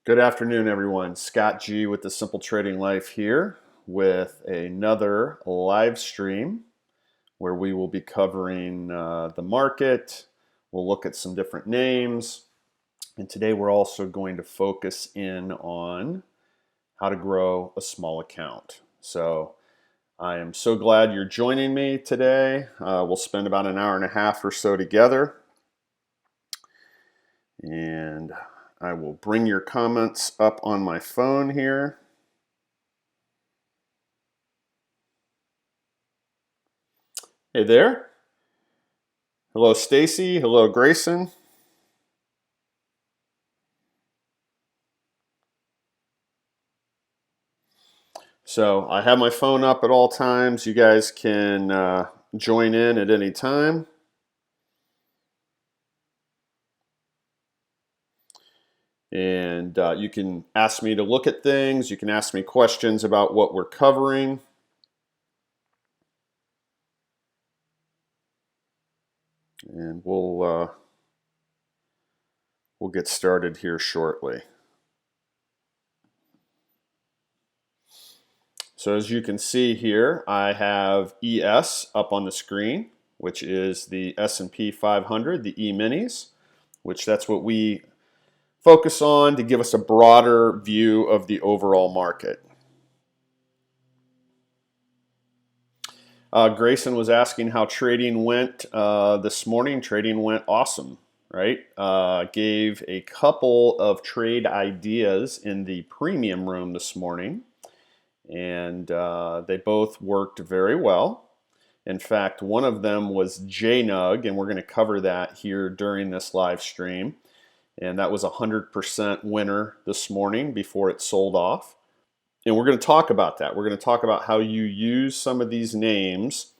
Good afternoon, everyone. Scott G with the Simple Trading Life here with another live stream where we will be covering the market. We'll look at some different names. And today we're also going to focus in on how to grow a small account. So I am so glad you're joining me today. We'll spend about an hour and a half or so together. And I will bring your comments up on my phone here. Hey there. Hello, Stacy. Hello, Grayson. So I have my phone up at all times. You guys can join in at any time. And you can ask me to look at things. You can ask me questions about what we're covering. And we'll get started here shortly. So as you can see here, I have ES up on the screen, which is the S&P 500, the E-minis, which that's what we focus on to give us a broader view of the overall market. Grayson was asking how trading went this morning. Trading went awesome, right? Gave a couple of trade ideas in the premium room this morning, and they both worked very well. In fact, one of them was JNUG, and we're going to cover that here during this live stream. And that was a 100% winner this morning before it sold off. And we're going to talk about that. We're going to talk about how you use some of these names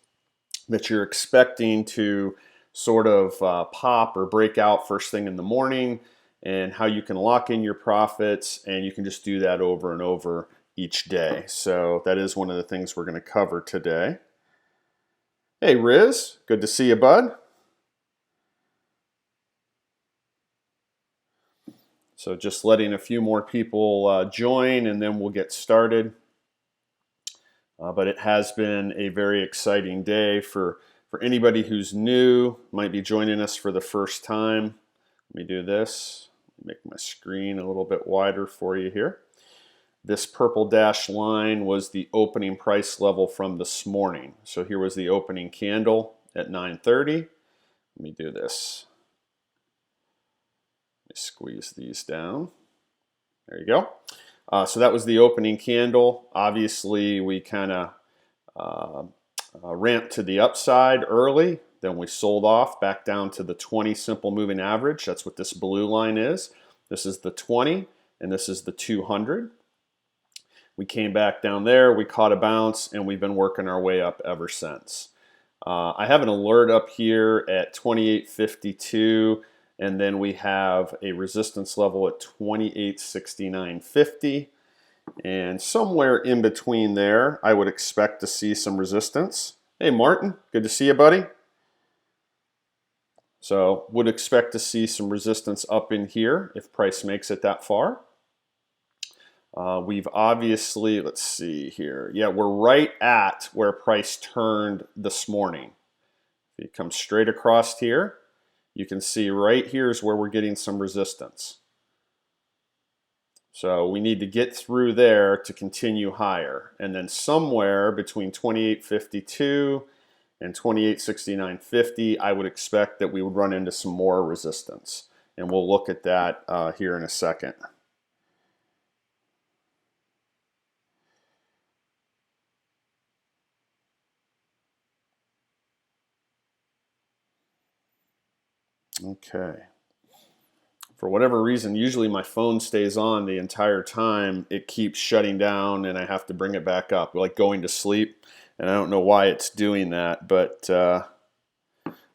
that you're expecting to sort of pop or break out first thing in the morning, and how you can lock in your profits, and you can just do that over and over each day. So that is one of the things we're going to cover today. Hey, Riz, good to see you, bud. So just letting a few more people join, and then we'll get started. But it has been a very exciting day for anybody who's new, might be joining us for the first time. Let me do this, make my screen a little bit wider for you here. This purple dashed line was the opening price level from this morning. So here was the opening candle at 9:30. Let me do this. Squeeze these down. There you go. So that was the opening candle. Obviously, we kind of ramped to the upside early. Then we sold off back down to the 20 simple moving average. That's what this blue line is. This is the 20, and this is the 200. We came back down there. We caught a bounce, and we've been working our way up ever since. I have an alert up here at 28.52. And then we have a resistance level at 28.6950. And somewhere in between there, I would expect to see some resistance. Hey, Martin, good to see you, buddy. So would expect to see some resistance up in here if price makes it that far. We've obviously, let's see here. Yeah, we're right at where price turned this morning. If you come straight across here, you can see right here is where we're getting some resistance. So we need to get through there to continue higher. And then somewhere between 28.52 and 28.6950, I would expect that we would run into some more resistance. And we'll look at that here in a second. Okay. For whatever reason, usually my phone stays on the entire time. It keeps shutting down, and I have to bring it back up, like going to sleep. And I don't know why it's doing that, but let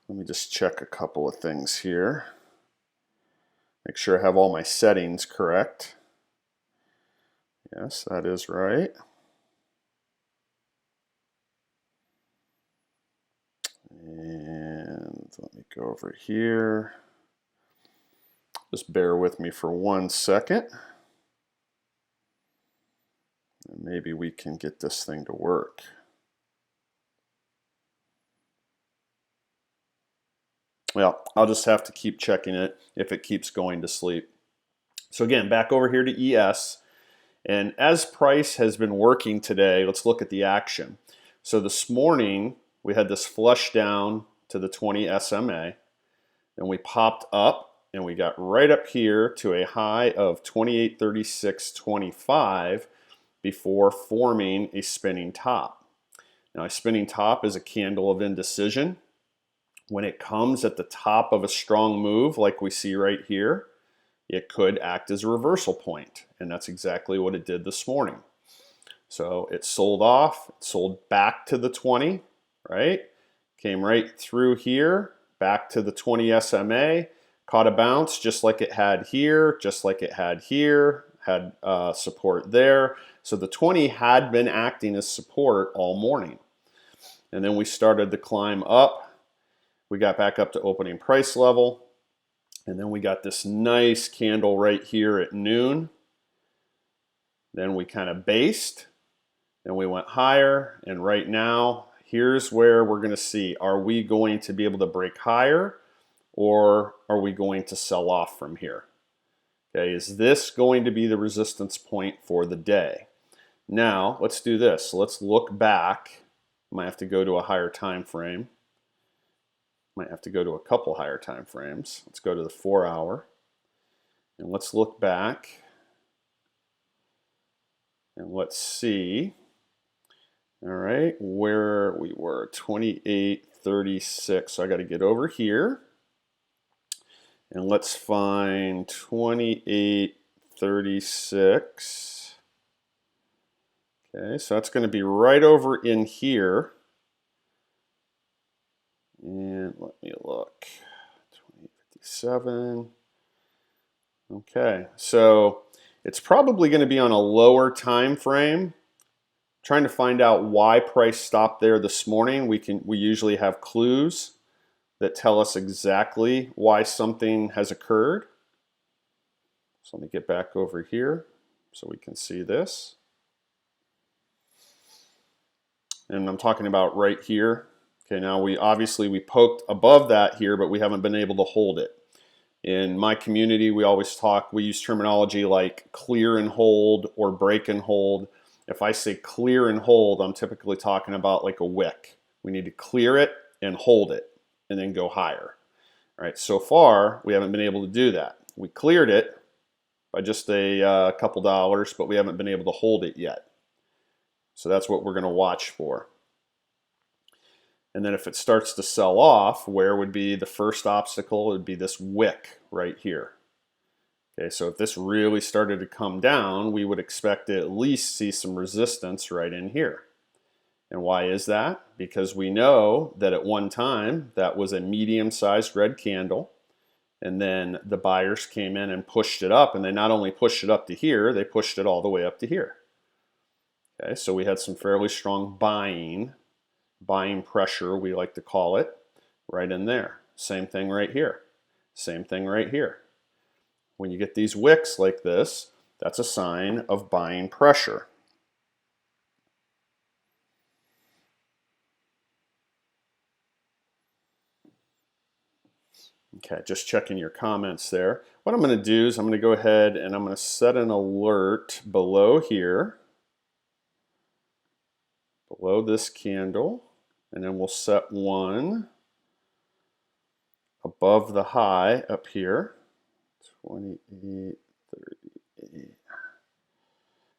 me just check a couple of things here. Make sure I have all my settings correct. Yes, that is right. And let me go over here. Just bear with me for 1 second. Maybe we can get this thing to work. Well, I'll just have to keep checking it if it keeps going to sleep. So again, back over here to ES. And as price has been working today, let's look at the action. So this morning, we had this flush down to the 20 SMA. And we popped up and we got right up here to a high of 28.3625 before forming a spinning top. Now, a spinning top is a candle of indecision. When it comes at the top of a strong move like we see right here, it could act as a reversal point, and that's exactly what it did this morning. So it sold off, it sold back to the 20, right? Came right through here, back to the 20 SMA, caught a bounce just like it had here, just like it had here, had support there. So the 20 had been acting as support all morning. And then we started the climb up. We got back up to opening price level. And then we got this nice candle right here at noon. Then we kind of based. Then we went higher. And right now, here's where we're going to see, are we going to be able to break higher or are we going to sell off from here? Okay, is this going to be the resistance point for the day? Now, let's do this. Let's look back. Might have to go to a higher time frame. Might have to go to a couple higher time frames. Let's go to the 4 hour. And let's look back. And let's see. All right, where we were, 28.36. So I got to get over here. And let's find 28.36. Okay, so that's going to be right over in here. And let me look, 2057. Okay, so it's probably going to be on a lower time frame. Trying to find out why price stopped there this morning. We usually have clues that tell us exactly why something has occurred. So let me get back over here so we can see this. And I'm talking about right here. Okay, now we poked above that here, but we haven't been able to hold it. In my community, we use terminology like clear and hold or break and hold. If I say clear and hold, I'm typically talking about like a wick. We need to clear it and hold it and then go higher. All right, so far, we haven't been able to do that. We cleared it by just a couple dollars, but we haven't been able to hold it yet. So that's what we're going to watch for. And then if it starts to sell off, where would be the first obstacle? It would be this wick right here. Okay, so if this really started to come down, we would expect to at least see some resistance right in here. And why is that? Because we know that at one time that was a medium-sized red candle, and then the buyers came in and pushed it up, and they not only pushed it up to here, they pushed it all the way up to here. Okay, so we had some fairly strong buying pressure, we like to call it, right in there. Same thing right here. Same thing right here. When you get these wicks like this, that's a sign of buying pressure. Okay, just checking your comments there. What I'm going to do is I'm going to go ahead and I'm going to set an alert below here, below this candle, and then we'll set one above the high up here, 28.38.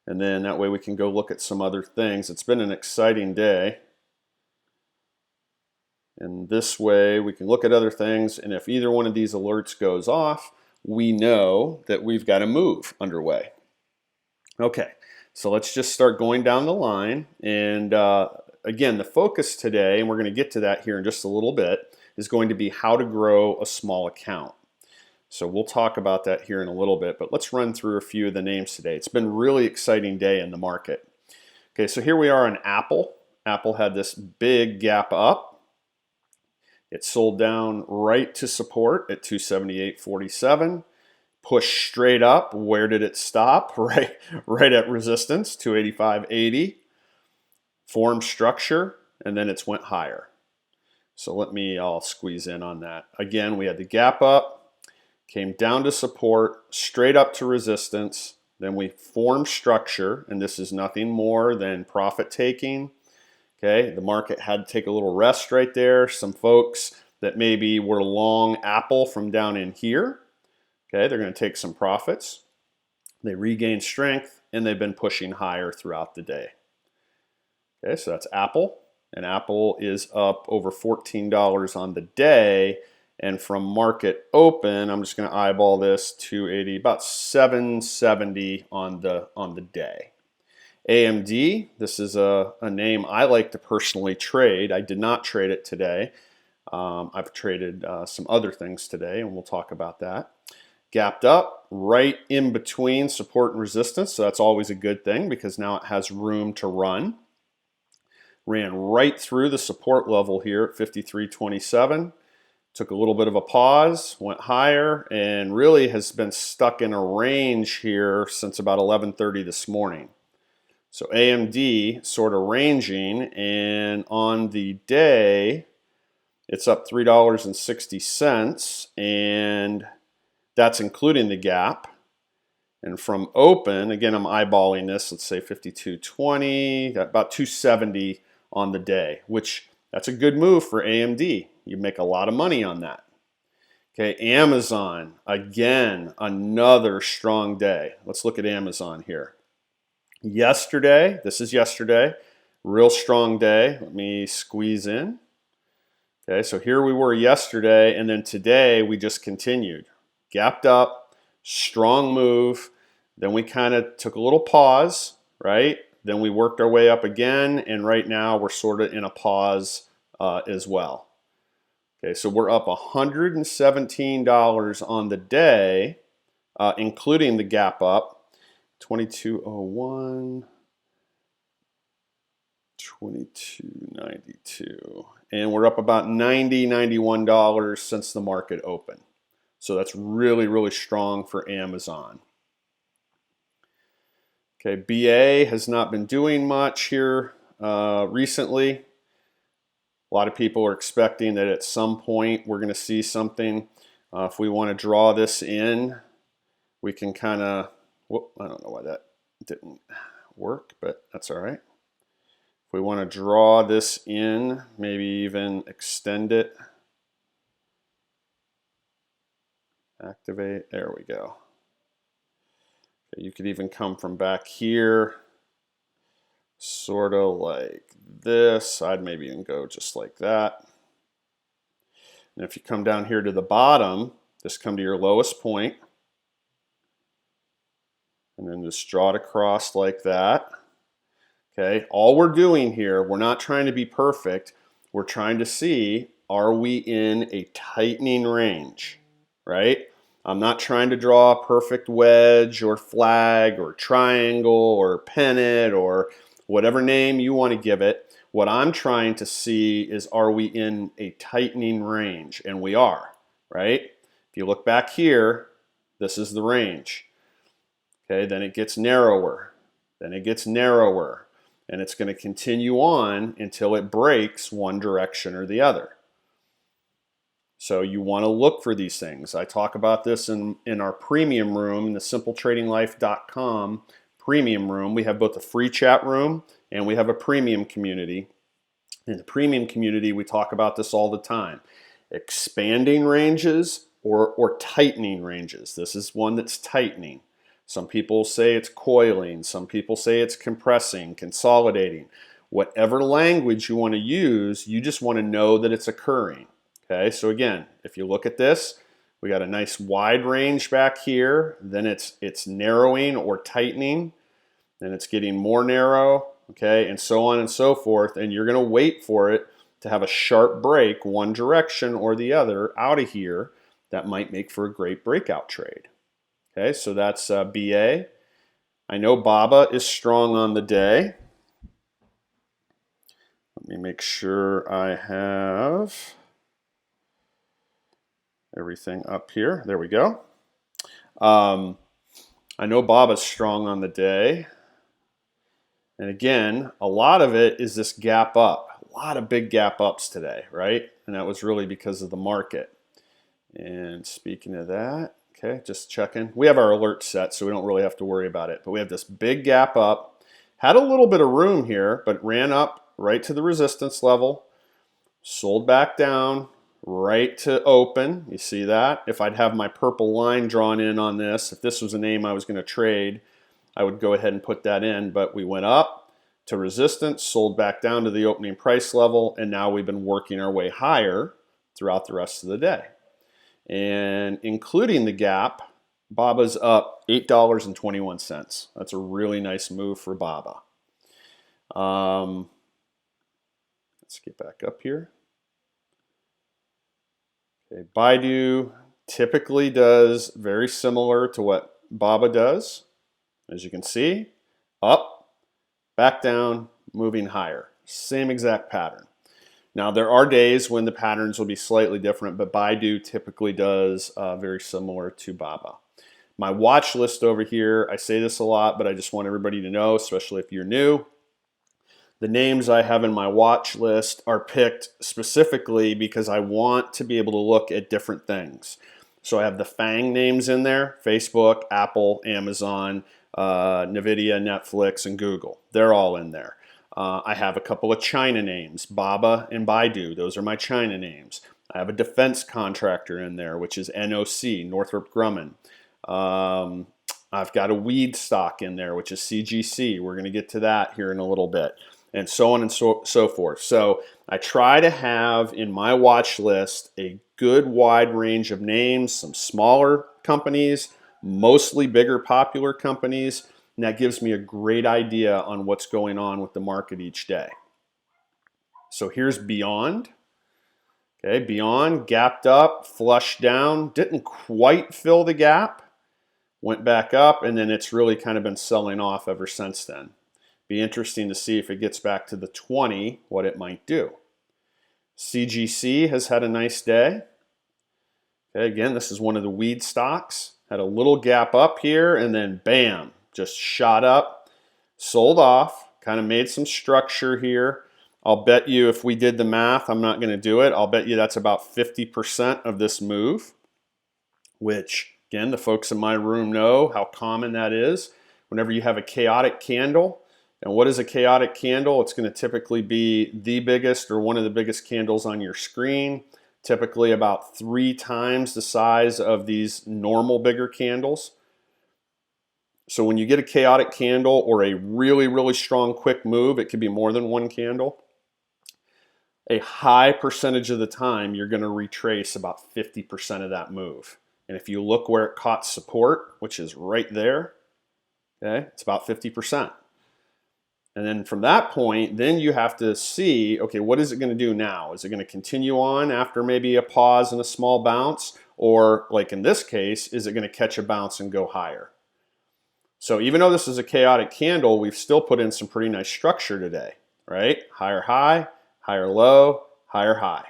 And then that way we can go look at some other things. It's been an exciting day. And this way we can look at other things, and if either one of these alerts goes off, we know that we've got a move underway. Okay, so let's just start going down the line. And again, the focus today, and we're going to get to that here in just a little bit, is going to be how to grow a small account. So we'll talk about that here in a little bit, but let's run through a few of the names today. It's been a really exciting day in the market. Okay, so here we are on Apple. Apple had this big gap up. It sold down right to support at 278.47, Push straight up. Where did it stop? Right at resistance, 285.80. Form structure, and then it's went higher. So I'll squeeze in on that. Again, we had the gap up, came down to support, straight up to resistance, then we formed structure, and this is nothing more than profit taking. Okay, the market had to take a little rest right there. Some folks that maybe were long Apple from down in here, okay, they're going to take some profits. They regain strength, and they've been pushing higher throughout the day. Okay, so that's Apple, and Apple is up over $14 on the day. And from market open, I'm just going to eyeball this, 280, about 770 on the day. AMD, this is a name I like to personally trade. I did not trade it today. I've traded some other things today, and we'll talk about that. Gapped up right in between support and resistance, so that's always a good thing because now it has room to run. Ran right through the support level here at 53.27. Took a little bit of a pause, went higher, and really has been stuck in a range here since about 11:30 this morning. So AMD sort of ranging, and on the day, it's up $3.60, and that's including the gap. And from open, again, I'm eyeballing this, let's say 52.20, got about 270 on the day, which that's a good move for AMD. You make a lot of money on that. Okay, Amazon, again, another strong day. Let's look at Amazon here. Yesterday, this is yesterday, real strong day. Let me squeeze in. Okay, so here we were yesterday, and then today we just continued. Gapped up, strong move. Then we kind of took a little pause, right? Then we worked our way up again, and right now we're sort of in a pause as well. Okay, so we're up $117 on the day, including the gap up. 2201, 2292, and we're up about $91 since the market opened. So that's really, really strong for Amazon. Okay, BA has not been doing much here recently. A lot of people are expecting that at some point we're going to see something. If we want to draw this in, we can kind of, I don't know why that didn't work, but that's all right. If we want to draw this in, maybe even extend it, activate, there we go. Okay, you could even come from back here, sort of like this. I'd maybe even go just like that. And if you come down here to the bottom, just come to your lowest point, and then just draw it across like that. Okay, all we're doing here, we're not trying to be perfect. We're trying to see, are we in a tightening range, right? I'm not trying to draw a perfect wedge or flag or triangle or pennant or whatever name you want to give it. What I'm trying to see is, are we in a tightening range? And we are, right? If you look back here, this is the range. Okay, then it gets narrower, then it gets narrower, and it's going to continue on until it breaks one direction or the other. So you want to look for these things. I talk about this in our premium room, the simpletradinglife.com premium room. We have both a free chat room and we have a premium community. In the premium community, we talk about this all the time. Expanding ranges or tightening ranges. This is one that's tightening. Some people say it's coiling. Some people say it's compressing, consolidating. Whatever language you want to use, you just want to know that it's occurring. Okay, so again, if you look at this, we got a nice wide range back here. Then it's narrowing or tightening. Then it's getting more narrow. Okay, and so on and so forth. And you're going to wait for it to have a sharp break one direction or the other out of here. That might make for a great breakout trade. Okay, so that's BA. I know BABA is strong on the day. Let me make sure I have everything up here. There we go. I know Baba's strong on the day. And again, a lot of it is this gap up. A lot of big gap ups today, right? And that was really because of the market. And speaking of that, okay, just checking. We have our alert set, so we don't really have to worry about it. But we have this big gap up. Had a little bit of room here, but ran up right to the resistance level. Sold back down, right to open. You see that? If I'd have my purple line drawn in on this, if this was a name I was going to trade, I would go ahead and put that in. But we went up to resistance, sold back down to the opening price level, and now we've been working our way higher throughout the rest of the day. And including the gap, Baba's up $8.21. That's a really nice move for Baba. Let's get back up here. Okay, Baidu typically does very similar to what Baba does. As you can see, up, back down, moving higher. Same exact pattern. Now, there are days when the patterns will be slightly different, but Baidu typically does very similar to Baba. My watch list over here, I say this a lot, but I just want everybody to know, especially if you're new, the names I have in my watch list are picked specifically because I want to be able to look at different things. So I have the FANG names in there: Facebook, Apple, Amazon, NVIDIA, Netflix, and Google. They're all in there. I have a couple of China names, Baba and Baidu. Those are my China names. I have a defense contractor in there, which is NOC, Northrop Grumman. I've got a weed stock in there, which is CGC. We're going to get to that here in a little bit, and so on and so forth. So I try to have in my watch list a good wide range of names, some smaller companies, mostly bigger popular companies, and that gives me a great idea on what's going on with the market each day. So here's Beyond. Okay, Beyond gapped up, flushed down, didn't quite fill the gap, went back up, and then it's really kind of been selling off ever since then. Be interesting to see if it gets back to the 20, what it might do. CGC has had a nice day. Okay, again, this is one of the weed stocks. Had a little gap up here, and then bam, just shot up, sold off, kind of made some structure here. I'll bet you if we did the math, I'm not going to do it, I'll bet you that's about 50% of this move, which, again, the folks in my room know how common that is. Whenever you have a chaotic candle, and what is a chaotic candle? It's going to typically be the biggest or one of the biggest candles on your screen, typically about 3 times the size of these normal bigger candles. So when you get a chaotic candle or a really, really strong quick move, it could be more than one candle. A high percentage of the time, you're going to retrace about 50% of that move. And if you look where it caught support, which is right there, okay, it's about 50%. And then from that point, then you have to see, okay, what is it going to do now? Is it going to continue on after maybe a pause and a small bounce? Or like in this case, is it going to catch a bounce and go higher? So even though this is a chaotic candle, we've still put in some pretty nice structure today, right? Higher high, higher low, higher high.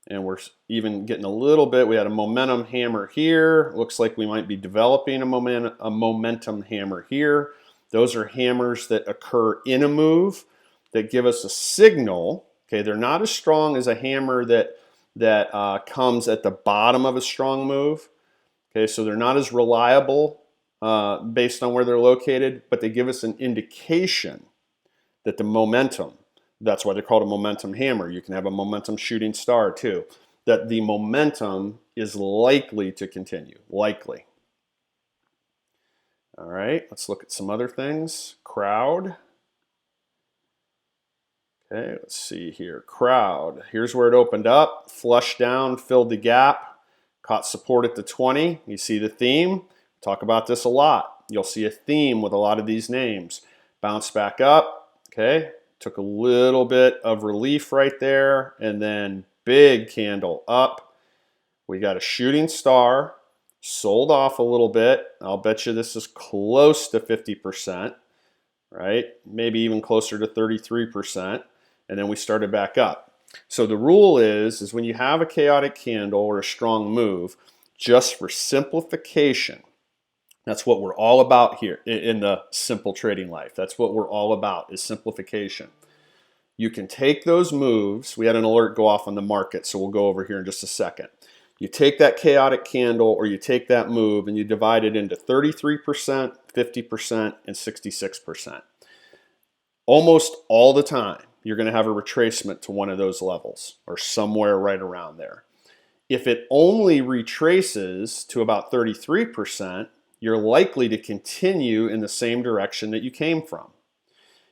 And we're even getting a little bit, we had a momentum hammer here. Looks like we might be developing a momentum hammer here. Those are hammers that occur in a move that give us a signal. Okay, they're not as strong as a hammer that comes at the bottom of a strong move. Okay, so they're not as reliable based on where they're located, but they give us an indication that the momentum, that's why they're called a momentum hammer. You can have a momentum shooting star too, that the momentum is likely to continue, likely. All right, let's look at some other things. Crowd. Okay, let's see here. Crowd. Here's where it opened up, flushed down, filled the gap, caught support at the 20. You see the theme. Talk about this a lot. You'll see a theme with a lot of these names. Bounce back up. Okay, took a little bit of relief right there, and then big candle up. We got a shooting star. Sold off a little bit. I'll bet you this is close to 50%, right? Maybe even closer to 33%. And then we started back up. So the rule is when you have a chaotic candle or a strong move, just for simplification. That's what we're all about here in the simple trading life. That's what we're all about, is simplification. You can take those moves. We had an alert go off on the market, so we'll go over here in just a second. You take that chaotic candle or you take that move and you divide it into 33%, 50%, and 66%. Almost all the time, you're going to have a retracement to one of those levels or somewhere right around there. If it only retraces to about 33%, you're likely to continue in the same direction that you came from.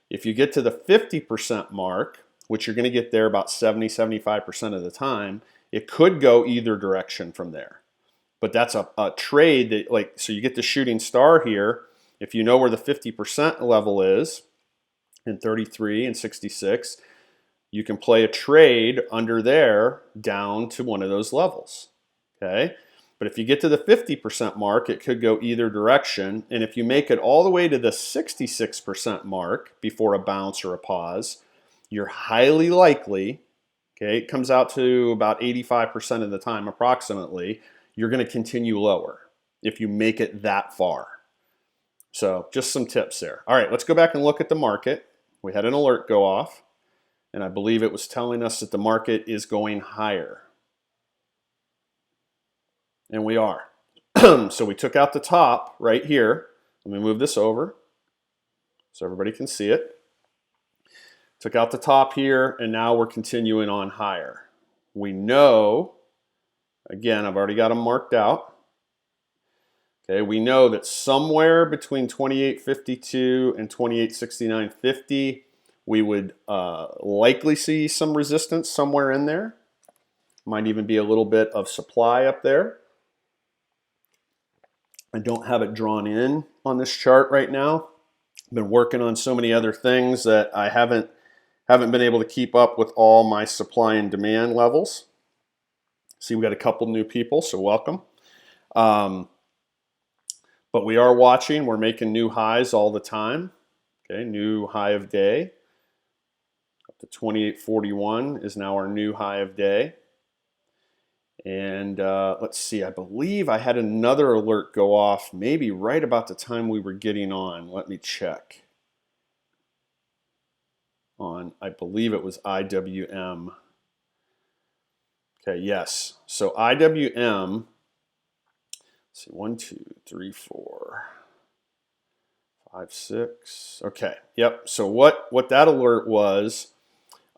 If you get to the 50% mark, which you're going to get there about 70-75% of the time, it could go either direction from there. But that's a trade that, so you get the shooting star here. If you know where the 50% level is, in 33 and 66, you can play a trade under there down to one of those levels. Okay? But if you get to the 50% mark, it could go either direction. And if you make it all the way to the 66% mark before a bounce or a pause, you're highly likely, okay, it comes out to about 85% of the time approximately, you're going to continue lower if you make it that far. So just some tips there. All right, let's go back and look at the market. We had an alert go off, and I believe it was telling us that the market is going higher. And we are. So we took out the top right here. Let me move this over so everybody can see it. Took out the top here, and now we're continuing on higher. We know, again, I've already got them marked out. Okay, we know that somewhere between 28.52 and 28.69.50, we would likely see some resistance somewhere in there. Might even be a little bit of supply up there. I don't have it drawn in on this chart right now. I've been working on so many other things that I haven't been able to keep up with all my supply and demand levels. See, we got a couple new people, so welcome. But we are watching. We're making new highs all the time. Okay, new high of day. Up to 28.41 is now our new high of day. And let's see, I believe I had another alert go off maybe right about the time we were getting on. Let me check. I believe it was IWM. Okay, yes. So IWM, let's see, 1, 2, 3, 4, 5, 6. Okay, yep. So what that alert was,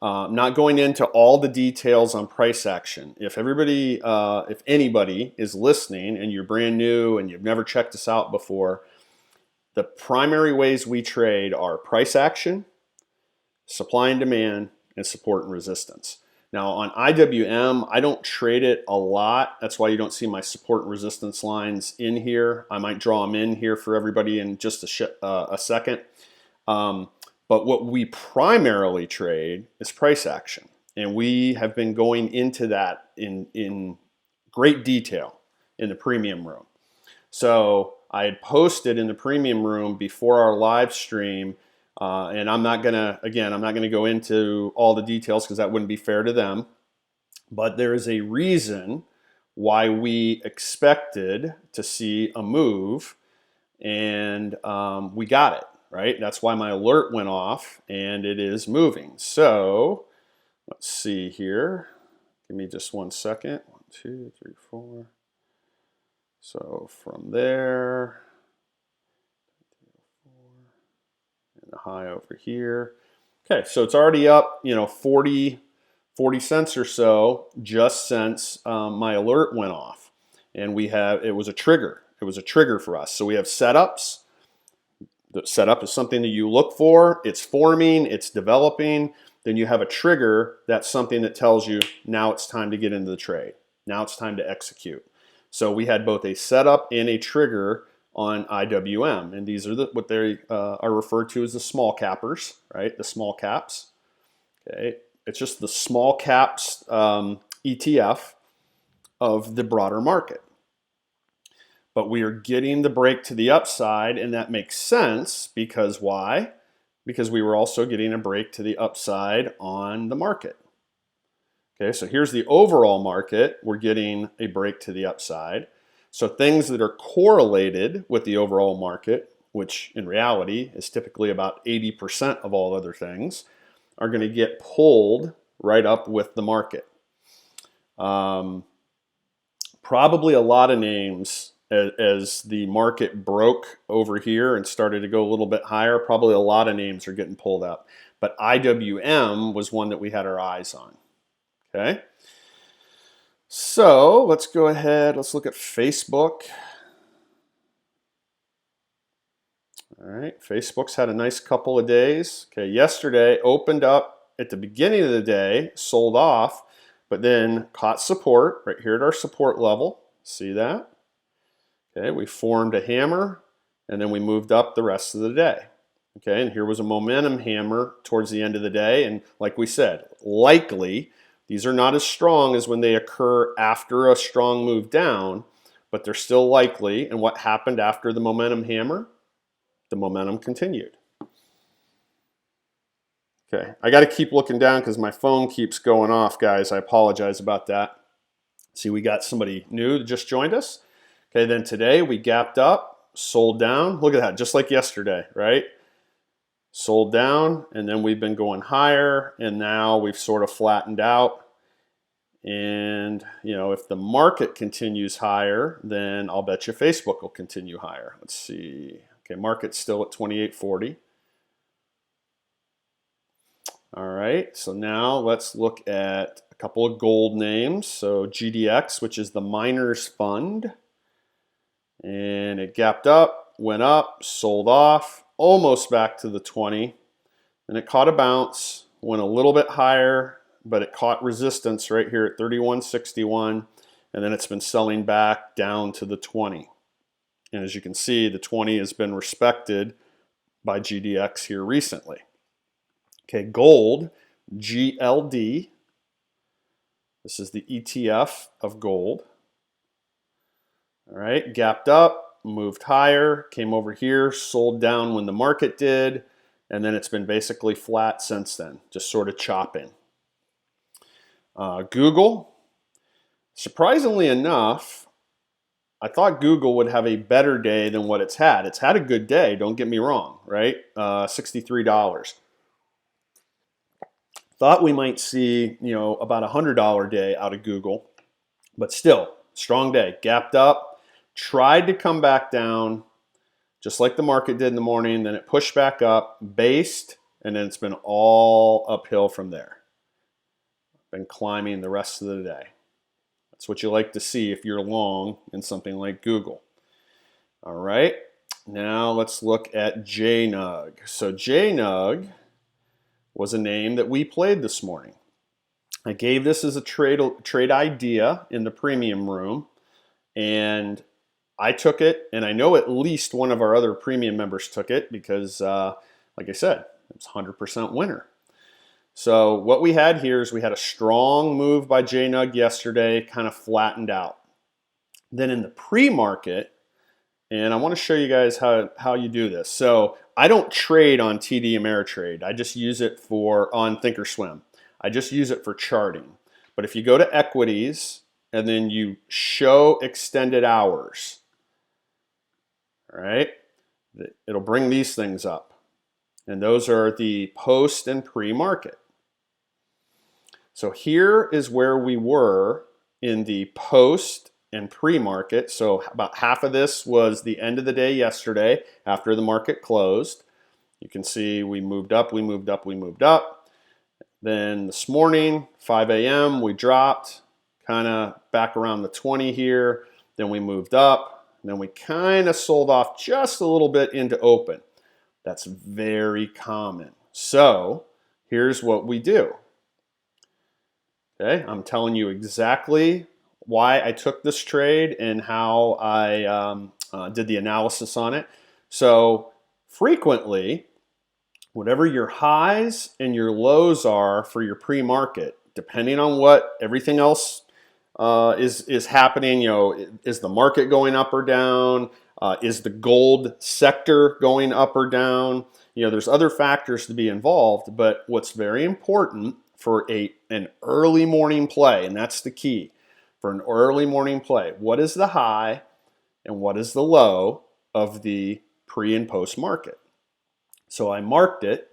not going into all the details on price action. If anybody is listening and you're brand new and you've never checked us out before, the primary ways we trade are price action, supply and demand, and support and resistance. Now on IWM, I don't trade it a lot. That's why you don't see my support and resistance lines in here. I might draw them in here for everybody in just a second. But what we primarily trade is price action. And we have been going into that in great detail in the premium room. So I had posted in the premium room before our live stream, and I'm not gonna go into all the details because that wouldn't be fair to them. But there is a reason why we expected to see a move, and we got it. Right? That's why my alert went off and it is moving. So let's see here. Give me just 1 second. 1, 2, 3, 4. So from there, and the high over here. Okay, so it's already up, 40 cents or so just since my alert went off. And it was a trigger. It was a trigger for us. So we have setups. The setup is something that you look for. It's forming, it's developing. Then you have a trigger. That's something that tells you now it's time to get into the trade. Now it's time to execute. So we had both a setup and a trigger on IWM. And these are what they are referred to as the small cappers, right? The small caps. Okay, it's just the small caps ETF of the broader market. But we are getting the break to the upside, and that makes sense because why? Because we were also getting a break to the upside on the market. Okay, so here's the overall market. We're getting a break to the upside. So things that are correlated with the overall market, which in reality is typically about 80% of all other things, are going to get pulled right up with the market. Probably a lot of names as the market broke over here and started to go a little bit higher, probably a lot of names are getting pulled up. But IWM was one that we had our eyes on. Okay. So let's go ahead. Let's look at Facebook. All right. Facebook's had a nice couple of days. Okay. Yesterday opened up at the beginning of the day, sold off, but then caught support right here at our support level. See that? Okay. We formed a hammer and then we moved up the rest of the day. Okay. And here was a momentum hammer towards the end of the day. And like we said, likely, these are not as strong as when they occur after a strong move down, but they're still likely. And what happened after the momentum hammer? The momentum continued. Okay, I got to keep looking down because my phone keeps going off, guys. I apologize about that. See, we got somebody new that just joined us. Okay, then today we gapped up, sold down. Look at that, just like yesterday, right? Sold down, and then we've been going higher, and now we've sort of flattened out. And, you know, if the market continues higher, then I'll bet you Facebook will continue higher. Let's see. Okay, market's still at 28.40. All right, so now let's look at a couple of gold names. So GDX, which is the miners fund. And it gapped up, went up, sold off, almost back to the 20. And it caught a bounce, went a little bit higher, but it caught resistance right here at 31.61. And then it's been selling back down to the 20. And as you can see, the 20 has been respected by GDX here recently. Okay, gold, GLD. This is the ETF of gold. All right, gapped up, moved higher, came over here, sold down when the market did, and then it's been basically flat since then, just sort of chopping. Google, surprisingly enough, I thought Google would have a better day than what it's had. It's had a good day, don't get me wrong, right? $63. Thought we might see, you know, about a $100 day out of Google, but still, strong day. Gapped up, tried to come back down, just like the market did in the morning, then it pushed back up, based, and then it's been all uphill from there. Been climbing the rest of the day. That's what you like to see if you're long in something like Google. All right, now let's look at JNUG. So JNUG was a name that we played this morning. I gave this as a trade idea in the premium room, and I took it, and I know at least one of our other premium members took it because, like I said, it's 100% winner. So what we had here is we had a strong move by JNUG yesterday, kind of flattened out. Then in the pre-market, and I want to show you guys how you do this. So I don't trade on TD Ameritrade. I just use it on Thinkorswim. I just use it for charting. But if you go to equities and then you show extended hours, all right, it'll bring these things up. And those are the post and pre-market. So here is where we were in the post and pre-market. So about half of this was the end of the day yesterday after the market closed. You can see we moved up, we moved up, we moved up. Then this morning, 5 a.m., we dropped kind of back around the 20 here. Then we moved up. Then we kind of sold off just a little bit into open. That's very common. So here's what we do. Okay, I'm telling you exactly why I took this trade and how I did the analysis on it. So frequently, whatever your highs and your lows are for your pre-market, depending on what everything else is happening, you know, is the market going up or down? Is the gold sector going up or down? You know, there's other factors to be involved, but what's very important for an early morning play, and that's the key for an early morning play. What is the high and what is the low of the pre and post market. So I marked it,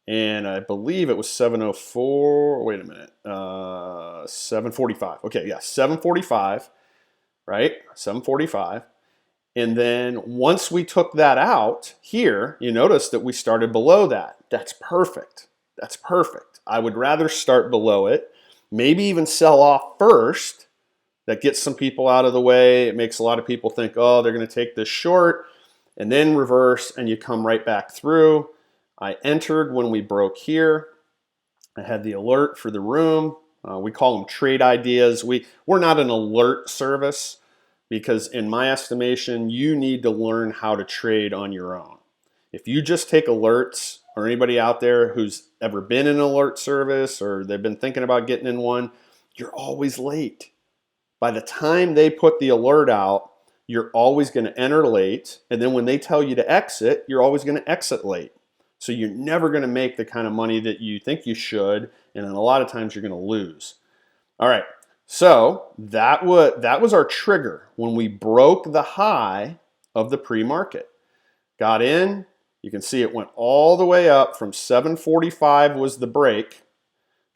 and I believe it was 704. Wait a minute, 745. Okay, yeah, 745, right? 745. And then once we took that out here, you notice that we started below that. That's perfect. That's perfect. I would rather start below it, maybe even sell off first. That gets some people out of the way. It makes a lot of people think, oh, they're going to take this short, and then reverse, and you come right back through. I entered when we broke here. I had the alert for the room. We call them trade ideas. We're not an alert service, because in my estimation, you need to learn how to trade on your own. If you just take alerts, or anybody out there who's ever been in an alert service or they've been thinking about getting in one, you're always late. By the time they put the alert out, you're always going to enter late. And then when they tell you to exit, you're always going to exit late. So you're never going to make the kind of money that you think you should. And then a lot of times you're going to lose. All right. So that was our trigger when we broke the high of the pre-market. Got in. You can see it went all the way up from 745 was the break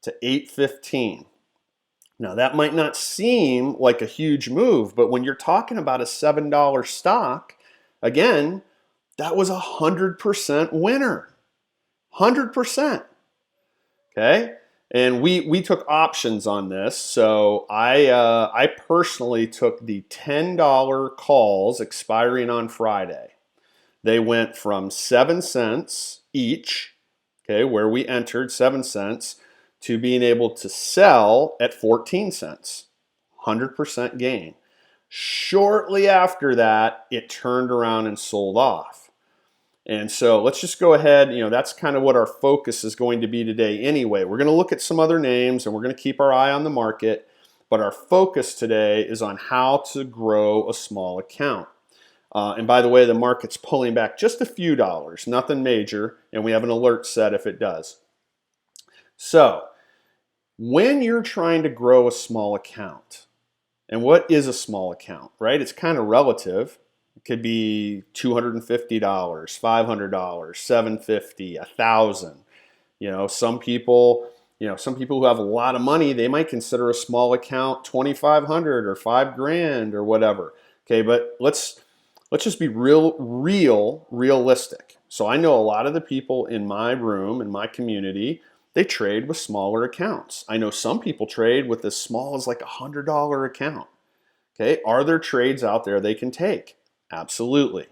to 815. Now that might not seem like a huge move, but when you're talking about a $7 stock, again, that was 100% winner. 100%. Okay? And we took options on this. So I personally took the $10 calls expiring on Friday. They went from 7 cents each, okay, where we entered 7 cents, to being able to sell at 14 cents. 100% gain. Shortly after that, it turned around and sold off. And so let's just go ahead, that's kind of what our focus is going to be today anyway. We're going to look at some other names and we're going to keep our eye on the market, but our focus today is on how to grow a small account. And by the way, the market's pulling back just a few dollars, nothing major, and we have an alert set if it does. So when you're trying to grow a small account, and what is a small account, right? It's kind of relative. It could be $250, $500, $750, $1,000. Some people who have a lot of money, they might consider a small account $2,500 or $5,000 or whatever. Okay, but let's just be realistic. So I know a lot of the people in my room, in my community, they trade with smaller accounts. I know some people trade with as small as like $100 account. Okay, are there trades out there they can take? Absolutely.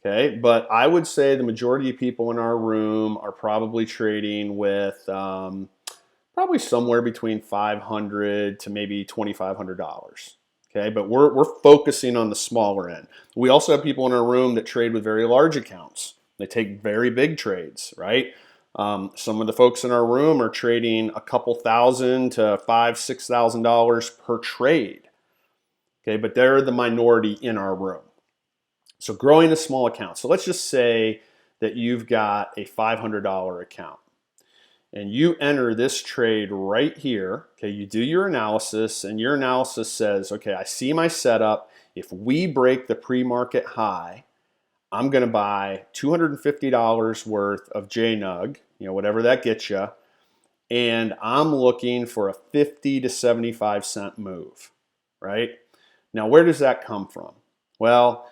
Okay, but I would say the majority of people in our room are probably trading with probably somewhere between $500 to maybe $2,500. Okay, but we're focusing on the smaller end. We also have people in our room that trade with very large accounts. They take very big trades, right? Some of the folks in our room are trading a couple thousand to $5,000–$6,000 per trade. Okay, but they're the minority in our room. So growing a small account. So let's just say that you've got a $500 account and you enter this trade right here. Okay, you do your analysis and your analysis says, okay, I see my setup. If we break the pre-market high, I'm going to buy $250 worth of JNUG, whatever that gets you, and I'm looking for a 50 to 75 cent move, right? Now, where does that come from? Well,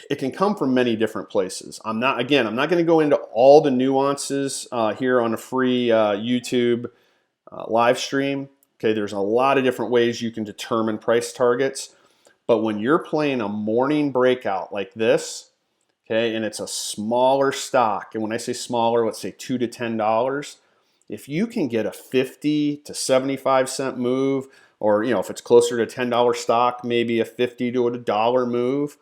it can come from many different places. I'm not going to go into all the nuances here on a free YouTube live stream. Okay, there's a lot of different ways you can determine price targets. But when you're playing a morning breakout like this, okay, and it's a smaller stock, and when I say smaller, let's say $2 to $10, if you can get a 50 to 75 cent move, or if it's closer to $10 stock, maybe a 50 to $1 move,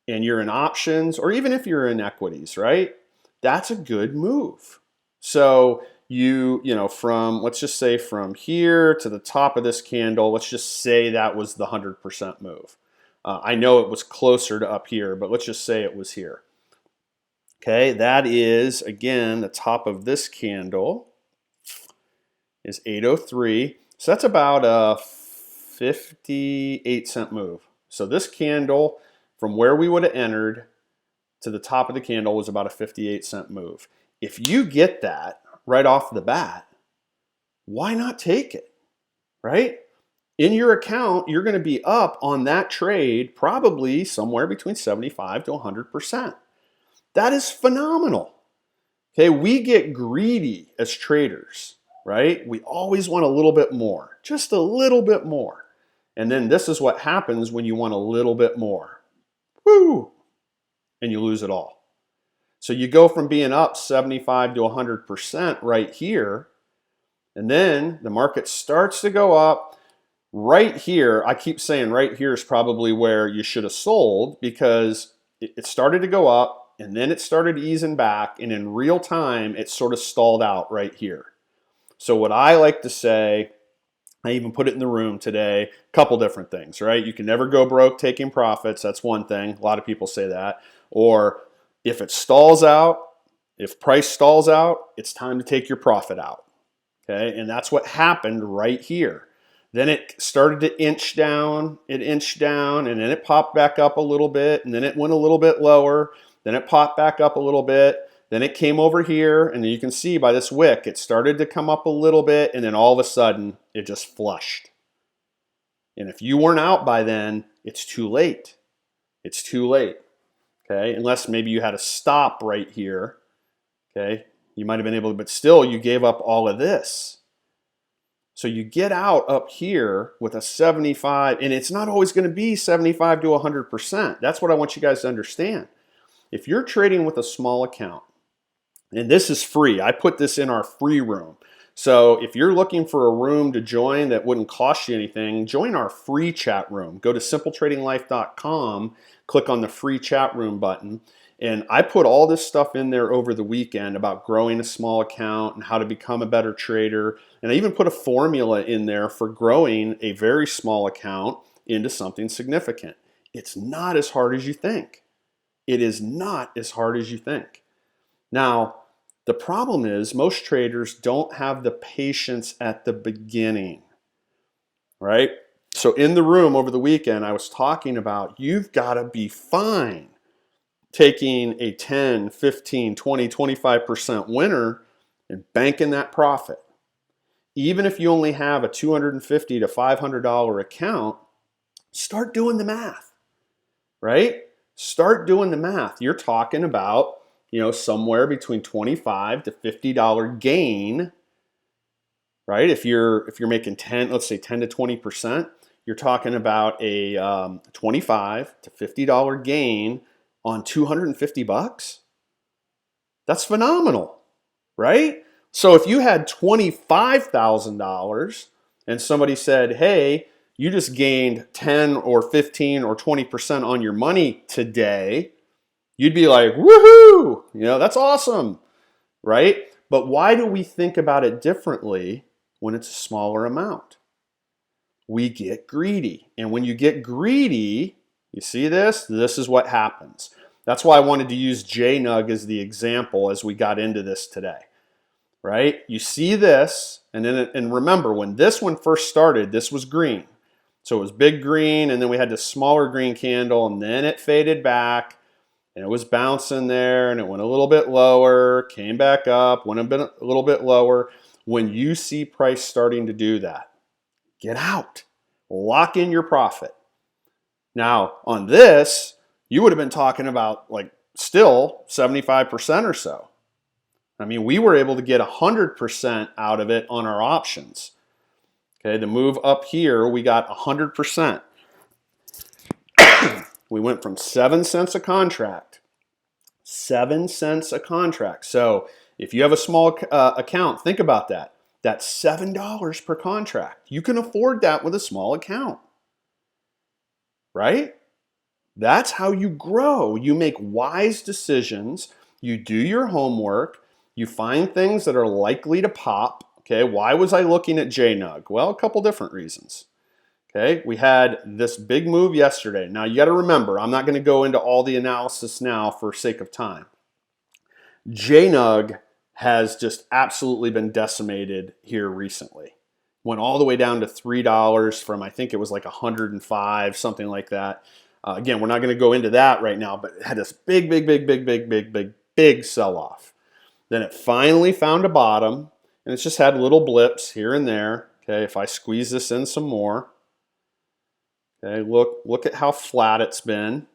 and you're in options, or even if you're in equities, right? That's a good move. So let's just say from here to the top of this candle, let's just say that was the 100% move. I know it was closer to up here, but let's just say it was here. Okay, that is, again, the top of this candle is 803. So that's about a 58 cent move. So this candle, from where we would have entered to the top of the candle, was about a 58-cent move. If you get that right off the bat, why not take it, right? In your account, you're going to be up on that trade probably somewhere between 75 to 100%. That is phenomenal. Okay, we get greedy as traders, right? We always want a little bit more, just a little bit more. And then this is what happens when you want a little bit more. Woo! And you lose it all. So you go from being up 75 to 100% right here, and then the market starts to go up. Right here, I keep saying right here is probably where you should have sold, because it started to go up and then it started easing back, and in real time it sort of stalled out right here. So what I like to say, I even put it in the room today, a couple different things, right? You can never go broke taking profits. That's one thing. A lot of people say that. Or if it stalls out, if price stalls out, it's time to take your profit out. Okay, and that's what happened right here. Then it started to inch down, and then it popped back up a little bit, and then it went a little bit lower, then it popped back up a little bit, then it came over here, and you can see by this wick, it started to come up a little bit, and then all of a sudden, it just flushed. And if you weren't out by then, it's too late. It's too late, okay? Unless maybe you had a stop right here, okay? You might have been able to, but still, you gave up all of this. So you get out up here with a 75, and it's not always going to be 75 to 100%. That's what I want you guys to understand. If you're trading with a small account, and this is free, I put this in our free room. So if you're looking for a room to join that wouldn't cost you anything, join our free chat room. Go to simpletradinglife.com, click on the free chat room button. And I put all this stuff in there over the weekend about growing a small account and how to become a better trader. And I even put a formula in there for growing a very small account into something significant. It's not as hard as you think. It is not as hard as you think. Now, the problem is most traders don't have the patience at the beginning, right? So in the room over the weekend, I was talking about you've got to be fine taking a 10, 15, 20, 25% winner and banking that profit. Even if you only have a $250 to $500 account, start doing the math, right? Start doing the math. You're talking about, somewhere between $25 to $50 gain, right? If you're making 10, let's say 10 to 20%, you're talking about a $25 to $50 gain on $250. That's phenomenal, right? So if you had $25,000 and somebody said, hey, you just gained 10 or 15 or 20% on your money today, you'd be like, woohoo, that's awesome, right? But why do we think about it differently when it's a smaller amount? We get greedy. And when you get greedy, you see this? This is what happens. That's why I wanted to use JNUG as the example as we got into this today, right? You see this, and remember, when this one first started, this was green. So it was big green, and then we had this smaller green candle, and then it faded back, and it was bouncing there, and it went a little bit lower, came back up, went a little bit lower. When you see price starting to do that, get out. Lock in your profit. Now, on this, you would have been talking about still 75% or so. I mean, we were able to get 100% out of it on our options. Okay, the move up here, we got 100%. We went from 7 cents a contract. 7 cents a contract. So if you have a small account, think about that. That's $7 per contract. You can afford that with a small account, right? That's how you grow. You make wise decisions. You do your homework. You find things that are likely to pop. Okay, why was I looking at JNUG? Well, a couple different reasons. Okay, we had this big move yesterday. Now you got to remember, I'm not going to go into all the analysis now for sake of time. JNUG has just absolutely been decimated here recently. Went all the way down to $3 from, I think it was like 105, something like that. Again, we're not going to go into that right now, but it had this big sell-off. Then it finally found a bottom, and it's just had little blips here and there. Okay, if I squeeze this in some more, okay, look at how flat it's been.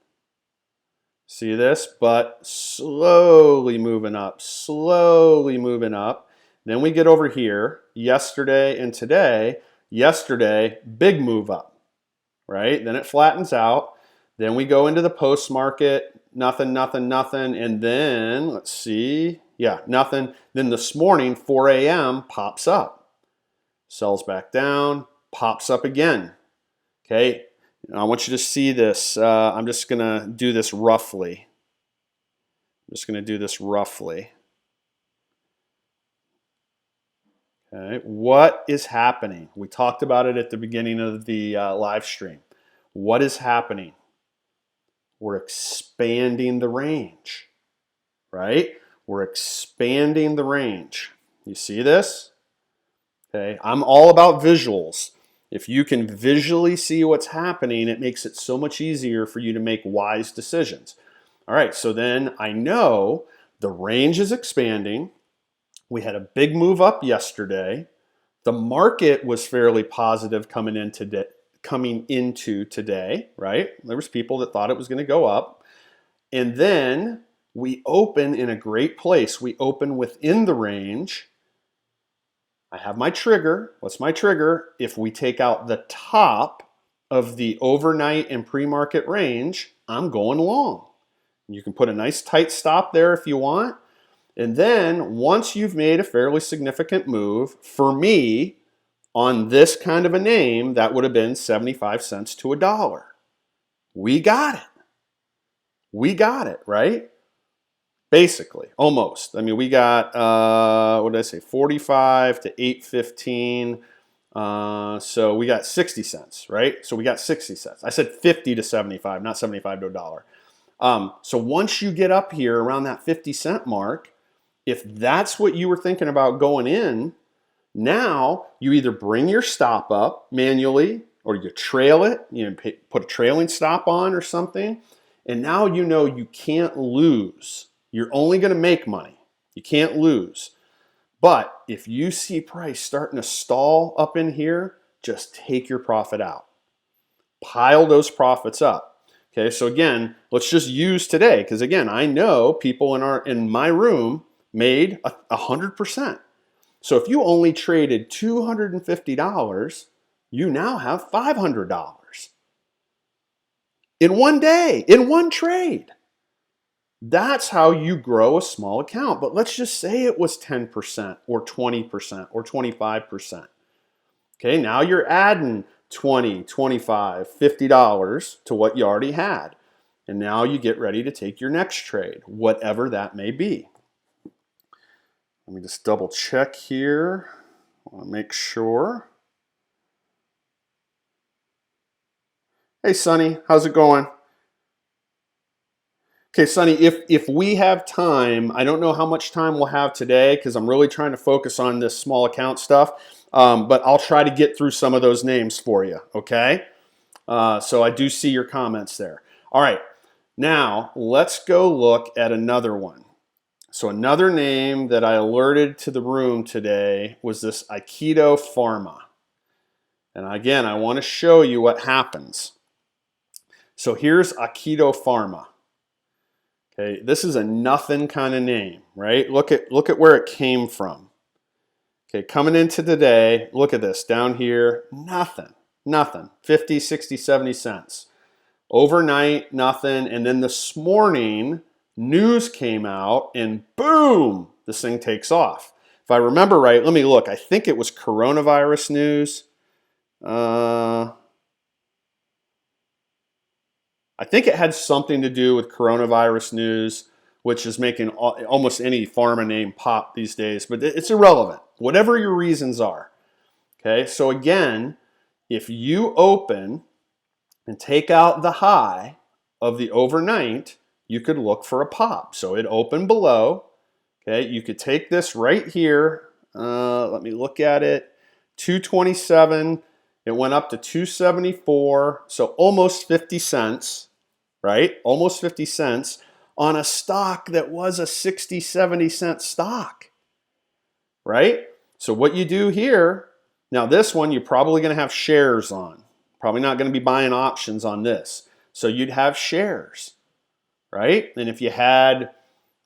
See this? But slowly moving up, slowly moving up. Then we get over here, yesterday and today. Yesterday, big move up, right? Then it flattens out. Then we go into the post market, nothing, and then, let's see, yeah, nothing. Then this morning, 4 a.m., pops up, sells back down, pops up again, okay? I want you to see this. I'm just going to do this roughly. Okay, what is happening? We talked about it at the beginning of the live stream. What is happening? We're expanding the range, right? We're expanding the range. You see this? Okay, I'm all about visuals. If you can visually see what's happening, it makes it so much easier for you to make wise decisions. All right, so then I know the range is expanding. We had a big move up yesterday. The market was fairly positive coming into today, right? There was people that thought it was going to go up. And then we open in a great place. We open within the range. I have my trigger. What's my trigger? If we take out the top of the overnight and pre-market range, I'm going long. You can put a nice tight stop there if you want. And then once you've made a fairly significant move, for me, on this kind of a name, that would have been 75 cents to $1. We got it, right? Basically, almost. I mean, we got, what did I say, 45 to 8.15. So we got 60 cents, right? So we got 60 cents. I said 50 to 75, not 75 to $1. So once you get up here around that 50-cent mark, if that's what you were thinking about going in, now you either bring your stop up manually or you trail it, put a trailing stop on or something, and now you know you can't lose. You're only going to make money. You can't lose. But if you see price starting to stall up in here, just take your profit out. Pile those profits up. Okay, so again, let's just use today, because again, I know people in my room made 100%. So if you only traded $250, you now have $500 in one day, in one trade. That's how you grow a small account. But let's just say it was 10% or 20% or 25%. Okay, now you're adding $20, $25, $50 to what you already had. And now you get ready to take your next trade, whatever that may be. Let me just double check here. I want to make sure. Hey, Sonny, how's it going? Okay, Sonny, if we have time, I don't know how much time we'll have today because I'm really trying to focus on this small account stuff, but I'll try to get through some of those names for you, okay? So I do see your comments there. All right, now let's go look at another one. So another name that I alerted to the room today was this Aikido Pharma. And again, I want to show you what happens. So here's Aikido Pharma. Okay, this is a nothing kind of name, right? Look at where it came from. Okay, coming into today, look at this down here, nothing, 50, 60, 70 cents. Overnight, nothing, and then this morning, news came out and boom, this thing takes off. If I remember right, let me look. I think it was coronavirus news. I think it had something to do with coronavirus news, which is making almost any pharma name pop these days, but it's irrelevant. Whatever your reasons are. Okay, so again, if you open and take out the high of the overnight, you could look for a pop. So it opened below. Okay, you could take this right here. Let me look at it. 227, it went up to 274, so almost 50 cents, right? Almost 50 cents on a stock that was a 60, 70-cent stock, right? So what you do here, now this one you're probably going to have shares on. Probably not going to be buying options on this. So you'd have shares, right? And if you had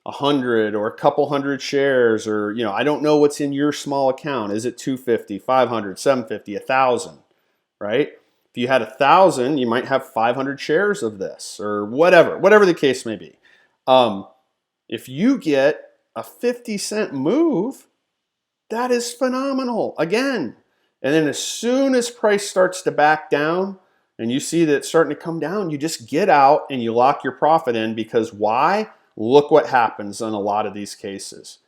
100 or a couple hundred shares, or I don't know what's in your small account. Is it 250, 500, 750, 1,000, right? If you had 1,000, you might have 500 shares of this, or whatever the case may be. If you get a 50-cent move, that is phenomenal. Again, and then as soon as price starts to back down and you see that it's starting to come down, you just get out and you lock your profit in, because why? Look what happens in a lot of these cases.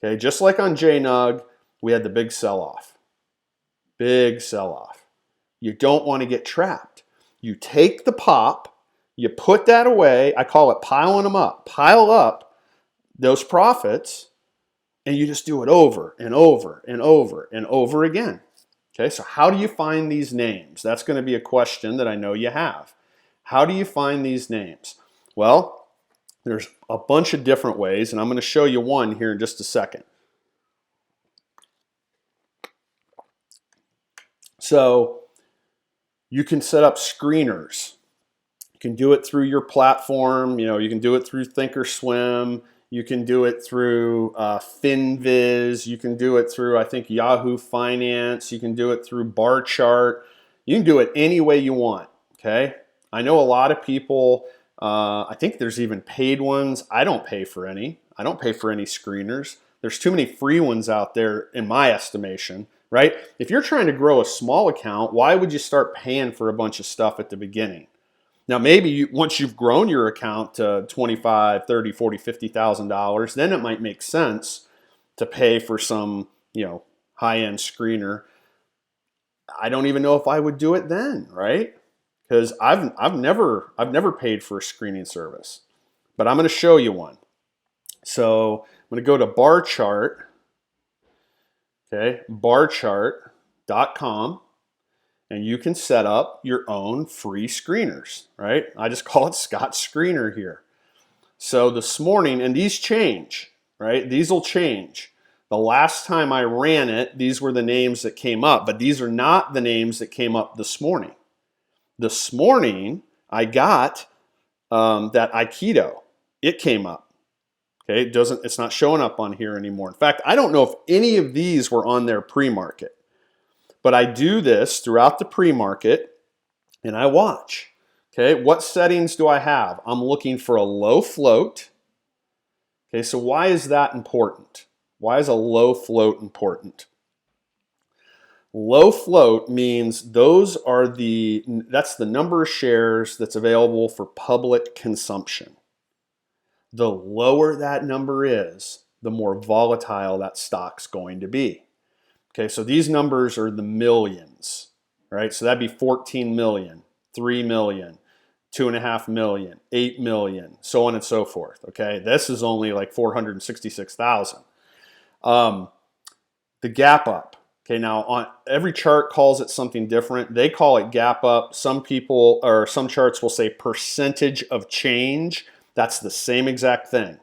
Okay, just like on JNUG, we had the big sell-off. Big sell-off. You don't want to get trapped. You take the pop, you put that away. I call it piling them up. Pile up those profits, and you just do it over and over and over and over again. Okay, so how do you find these names? That's going to be a question that I know you have. How do you find these names? Well, there's a bunch of different ways, and I'm going to show you one here in just a second. So you can set up screeners. You can do it through your platform. You can do it through Thinkorswim. You can do it through FinViz. You can do it through, I think, Yahoo Finance. You can do it through Bar Chart. You can do it any way you want, okay? I know a lot of people, I think there's even paid ones. I don't pay for any. I don't pay for any screeners. There's too many free ones out there in my estimation, right? If you're trying to grow a small account, why would you start paying for a bunch of stuff at the beginning? Now, maybe once you've grown your account to $25, $30, $40, $50,000, then it might make sense to pay for some, high-end screener. I don't even know if I would do it then, right? Because I've never paid for a screening service, but I'm going to show you one. So I'm going to go to Bar Chart, okay, barchart.com. And you can set up your own free screeners, right? I just call it Scott's Screener here. So this morning, and these change, right? These will change. The last time I ran it, these were the names that came up, but these are not the names that came up this morning. This morning, I got that Aikido. It came up. Okay, it's not showing up on here anymore. In fact, I don't know if any of these were on their pre-market. But I do this throughout the pre-market, and I watch. Okay, what settings do I have? I'm looking for a low float. Okay, so why is that important? Why is a low float important? Low float means that's the number of shares that's available for public consumption. The lower that number is, the more volatile that stock's going to be. Okay, so these numbers are the millions, right? So that'd be 14 million, 3 million, 2.5 million, 8 million, so on and so forth, okay? This is only like 466,000. The gap up, okay, now on every chart calls it something different. They call it gap up. Some charts will say percentage of change. That's the same exact thing,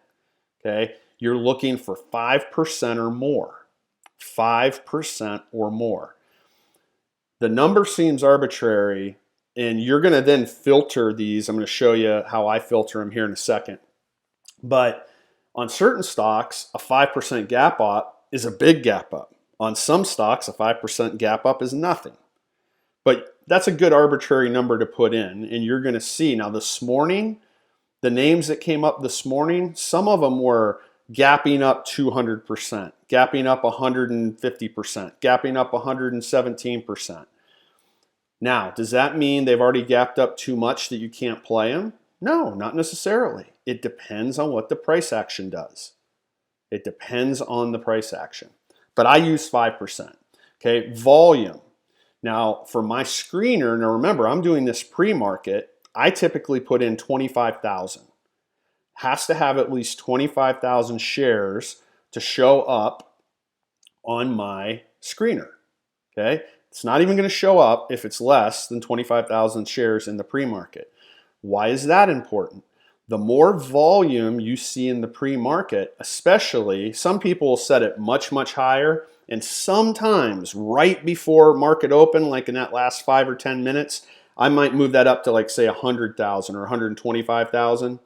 okay? You're looking for 5% or more. 5% or more. The number seems arbitrary, and you're going to then filter these. I'm going to show you how I filter them here in a second. But on certain stocks, a 5% gap up is a big gap up. On some stocks, a 5% gap up is nothing. But that's a good arbitrary number to put in, and you're going to see. Now this morning, the names that came up this morning, some of them were gapping up 200%, gapping up 150%, gapping up 117%. Now, does that mean they've already gapped up too much that you can't play them? No, not necessarily. It depends on what the price action does. It depends on the price action. But I use 5%. Okay, volume. Now, for my screener, now remember, I'm doing this pre-market. I typically put in 25,000. Has to have at least 25,000 shares to show up on my screener. Okay, it's not even going to show up if it's less than 25,000 shares in the pre-market. Why is that important? The more volume you see in the pre-market, especially, some people will set it much, much higher, and sometimes right before market open, like in that last 5 or 10 minutes, I might move that up to like say 100,000 or 125,000.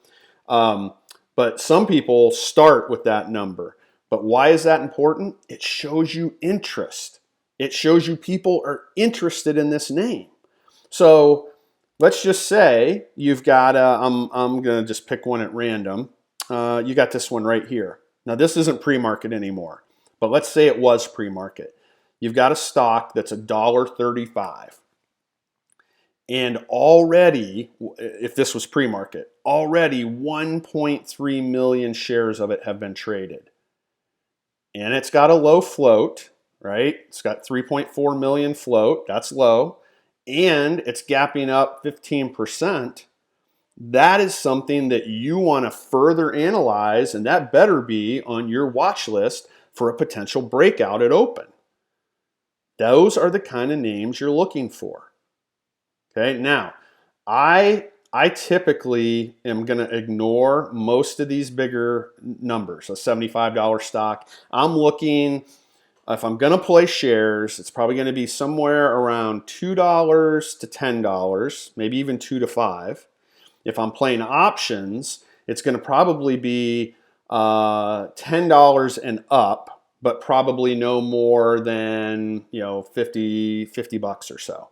But some people start with that number. But why is that important? It shows you interest. It shows you people are interested in this name. So let's just say you've got, I'm going to just pick one at random. You got this one right here. Now this isn't pre-market anymore, but let's say it was pre-market. You've got a stock that's $1.35. And already, if this was pre-market, already 1.3 million shares of it have been traded. And it's got a low float, right? It's got 3.4 million float, that's low. And it's gapping up 15%. That is something that you want to further analyze, and that better be on your watch list for a potential breakout at open. Those are the kind of names you're looking for. Okay, now I typically am going to ignore most of these bigger numbers. A $75 stock. I'm looking, if I'm going to play shares, it's probably going to be somewhere around $2 to $10, maybe even 2 to 5. If I'm playing options, it's going to probably be $10 and up, but probably no more than 50 bucks or so.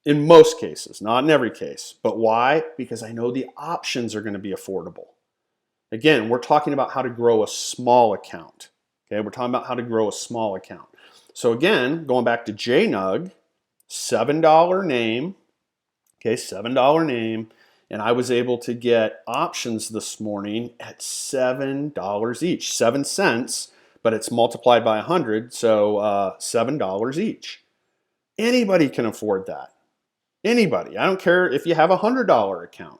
In most cases, not in every case. But why? Because I know the options are going to be affordable. Again, we're talking about how to grow a small account. Okay, we're talking about how to grow a small account. So again, going back to JNUG, $7 name. Okay, $7 name. And I was able to get options this morning at $7 each. 7 cents, but it's multiplied by 100, so $7 each. Anybody can afford that. Anybody. I don't care if you have a $100 account.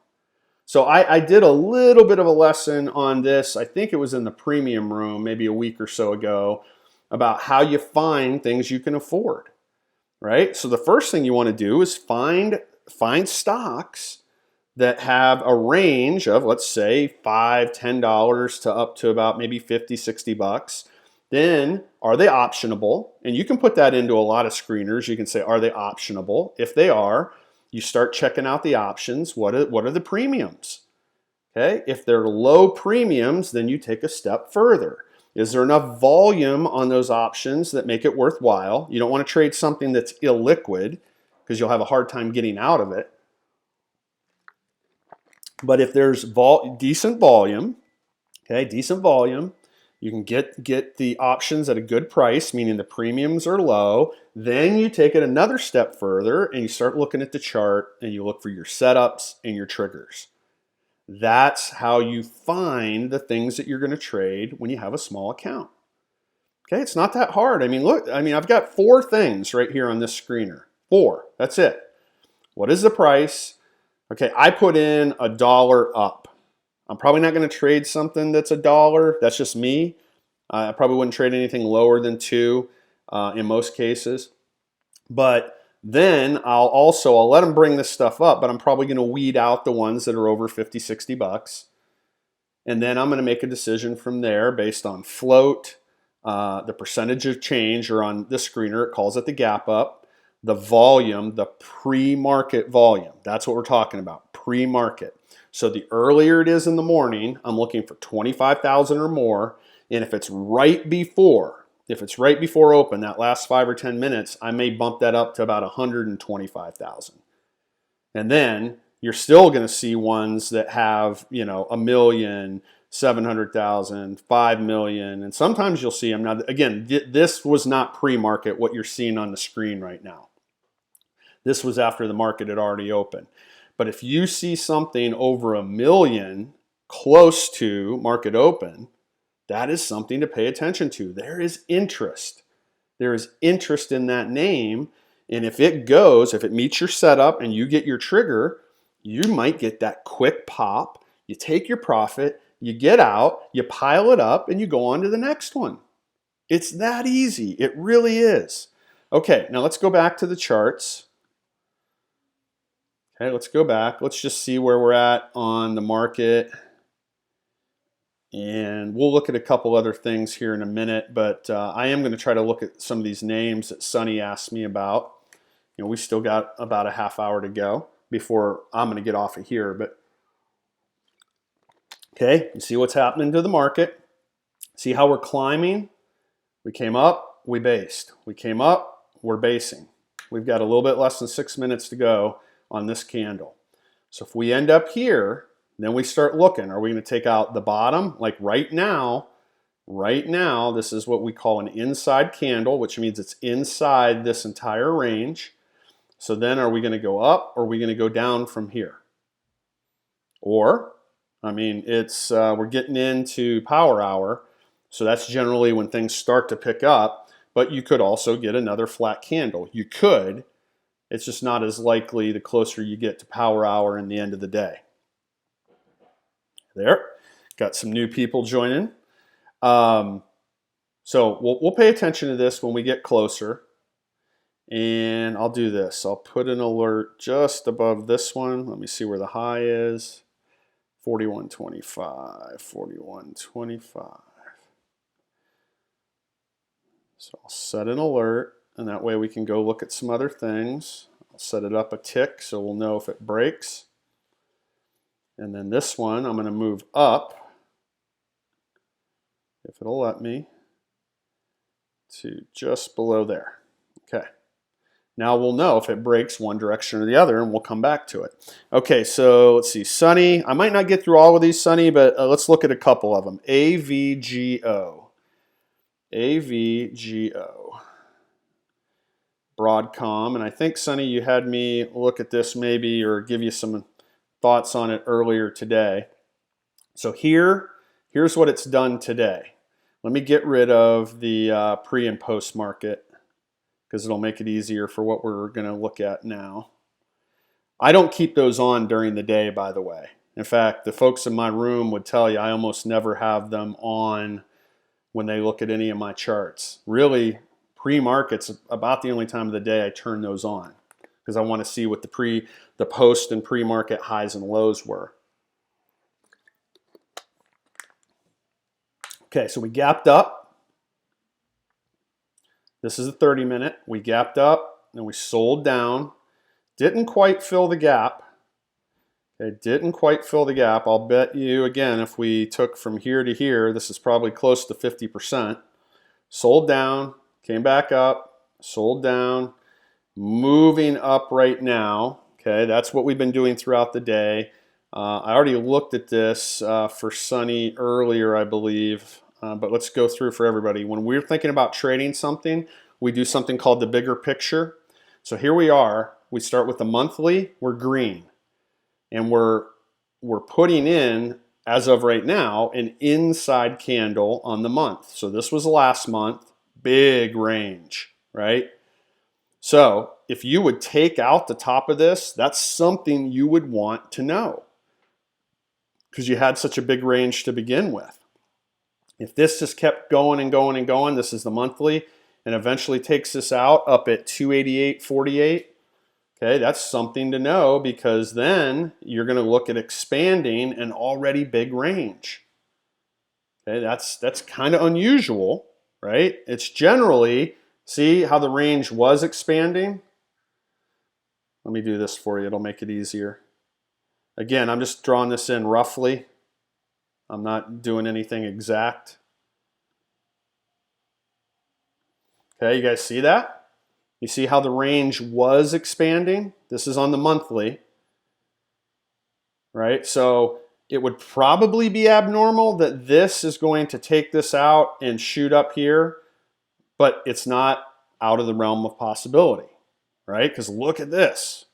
So I did a little bit of a lesson on this. I think it was in the premium room maybe a week or so ago about how you find things you can afford, right? So the first thing you want to do is find stocks that have a range of, let's say, $5, $10 to up to about maybe 50, 60 bucks. Then, are they optionable? And you can put that into a lot of screeners. You can say, are they optionable? If they are, you start checking out the options. What are the premiums? Okay, if they're low premiums, then you take a step further. Is there enough volume on those options that make it worthwhile? You don't want to trade something that's illiquid because you'll have a hard time getting out of it. But if there's decent volume, okay, decent volume, you can get the options at a good price, meaning the premiums are low. Then you take it another step further and you start looking at the chart and you look for your setups and your triggers. That's how you find the things that you're going to trade when you have a small account. Okay, it's not that hard. I mean, look, I've got 4 things right here on this screener. 4, that's it. What is the price? Okay, I put in $1 up. I'm probably not going to trade something that's $1. That's just me. I probably wouldn't trade anything lower than 2 in most cases. But then I'll let them bring this stuff up, but I'm probably going to weed out the ones that are over 50, 60 bucks. And then I'm going to make a decision from there based on float, the percentage of change, or on this screener, it calls it the gap up, the volume, the pre-market volume. That's what we're talking about, pre-market. So the earlier it is in the morning, I'm looking for 25,000 or more. And if it's right before open, that last 5 or 10 minutes, I may bump that up to about 125,000. And then you're still going to see ones that have, 1 million, 700,000, 5 million, and sometimes you'll see them. Now, again, this was not pre-market, what you're seeing on the screen right now. This was after the market had already opened. But if you see something over 1 million close to market open, that is something to pay attention to. There is interest. There is interest in that name. And if it meets your setup and you get your trigger, you might get that quick pop. You take your profit, you get out, you pile it up, and you go on to the next one. It's that easy. It really is. Okay, now let's go back to the charts. Okay, let's go back. Let's just see where we're at on the market. And we'll look at a couple other things here in a minute, but I am going to try to look at some of these names that Sonny asked me about. You know, we still got about a half hour to go before I'm going to get off of here. But okay, you see what's happening to the market. See how we're climbing? We came up, we based. We came up, we're basing. We've got a little bit less than 6 minutes to go on this candle. So if we end up here, then we start looking. Are we going to take out the bottom? Like right now, this is what we call an inside candle, which means it's inside this entire range. So then are we going to go up or are we going to go down from here? Or, I mean, it's we're getting into power hour. So that's generally when things start to pick up, but you could also get another flat candle. You could. It's just not as likely the closer you get to power hour in the end of the day. There, got some new people joining. So we'll pay attention to this when we get closer. And I'll do this. I'll put an alert just above this one. Let me see where the high is. 41.25, 41.25. So I'll set an alert, and that way we can go look at some other things. I'll set it up a tick so we'll know if it breaks. And then this one, I'm going to move up, if it'll let me, to just below there. Okay. Now we'll know if it breaks one direction or the other, and we'll come back to it. Okay, so let's see. Sunny. I might not get through all of these, Sunny, but let's look at a couple of them. AVGO. AVGO. Broadcom. And I think, Sunny, you had me look at this maybe or give you some thoughts on it earlier today. So here's what it's done today. Let me get rid of the pre and post market because it'll make it easier for what we're going to look at now. I don't keep those on during the day, by the way. In fact, the folks in my room would tell you I almost never have them on when they look at any of my charts. Really, pre-market's about the only time of the day I turn those on because I want to see what the post and pre-market highs and lows were. Okay, so we gapped up. This is a 30-minute. We gapped up and we sold down. Didn't quite fill the gap. It didn't quite fill the gap. I'll bet you, again, if we took from here to here, this is probably close to 50%. Sold down, came back up, sold down, moving up right now. Okay, that's what we've been doing throughout the day. I already looked at this for Sunny earlier, I believe, but let's go through for everybody. When we're thinking about trading something, we do something called the bigger picture. So here we are. We start with the monthly. We're green. And we're putting in, as of right now, an inside candle on the month. So this was last month, big range, right? So if you would take out the top of this, that's something you would want to know because you had such a big range to begin with. If this just kept going and going and going, this is the monthly, and eventually takes this out up at 288.48, okay, that's something to know because then you're going to look at expanding an already big range. Okay, that's kind of unusual, right? It's generally, see how the range was expanding? Let me do this for you. It'll make it easier. Again, I'm just drawing this in roughly. I'm not doing anything exact. Okay, you guys see that? You see how the range was expanding? This is on the monthly, right? So it would probably be abnormal that this is going to take this out and shoot up here, but it's not out of the realm of possibility, right? Because look at this.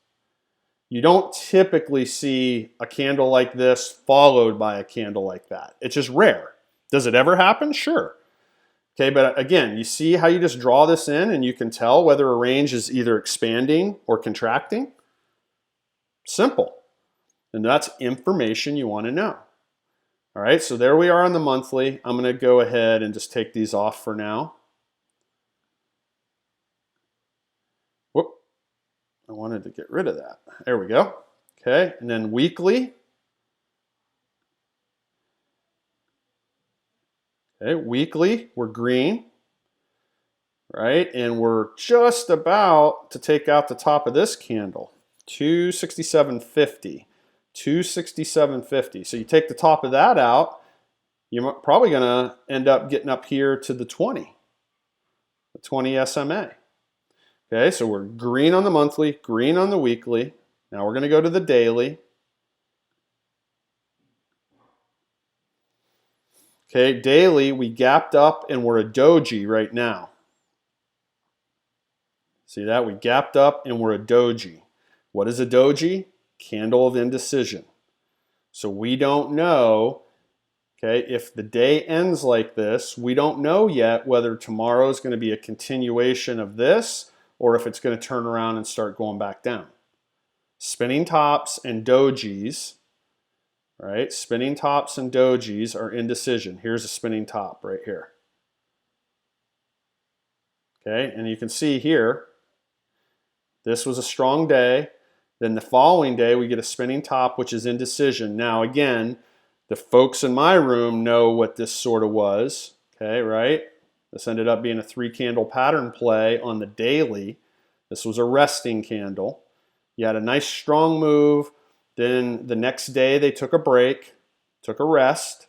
You don't typically see a candle like this followed by a candle like that. It's just rare. Does it ever happen? Sure. Okay, but again, you see how you just draw this in and you can tell whether a range is either expanding or contracting? Simple. And that's information you want to know. All right, so there we are on the monthly. I'm going to go ahead and just take these off for now. wanted to get rid of that. There we go. Okay, and then weekly. Okay, weekly, we're green, right? And we're just about to take out the top of this candle, 267.50. 267.50. So you take the top of that out, you're probably going to end up getting up here to the 20 SMA. Okay, so we're green on the monthly, green on the weekly. Now we're going to go to the daily. Okay, daily, we gapped up and we're a doji right now. See that? We gapped up and we're a doji. What is a doji? Candle of indecision. So we don't know, okay, if the day ends like this, we don't know yet whether tomorrow is going to be a continuation of this or if it's going to turn around and start going back down. Spinning tops and dojis, right? Spinning tops and dojis are indecision. Here's a spinning top right here. Okay, and you can see here, this was a strong day. Then the following day, we get a spinning top, which is indecision. Now, again, the folks in my room know what this sort of was, okay, right? This ended up being a 3-candle pattern play on the daily. This was a resting candle. You had a nice strong move. Then the next day they took a break, took a rest,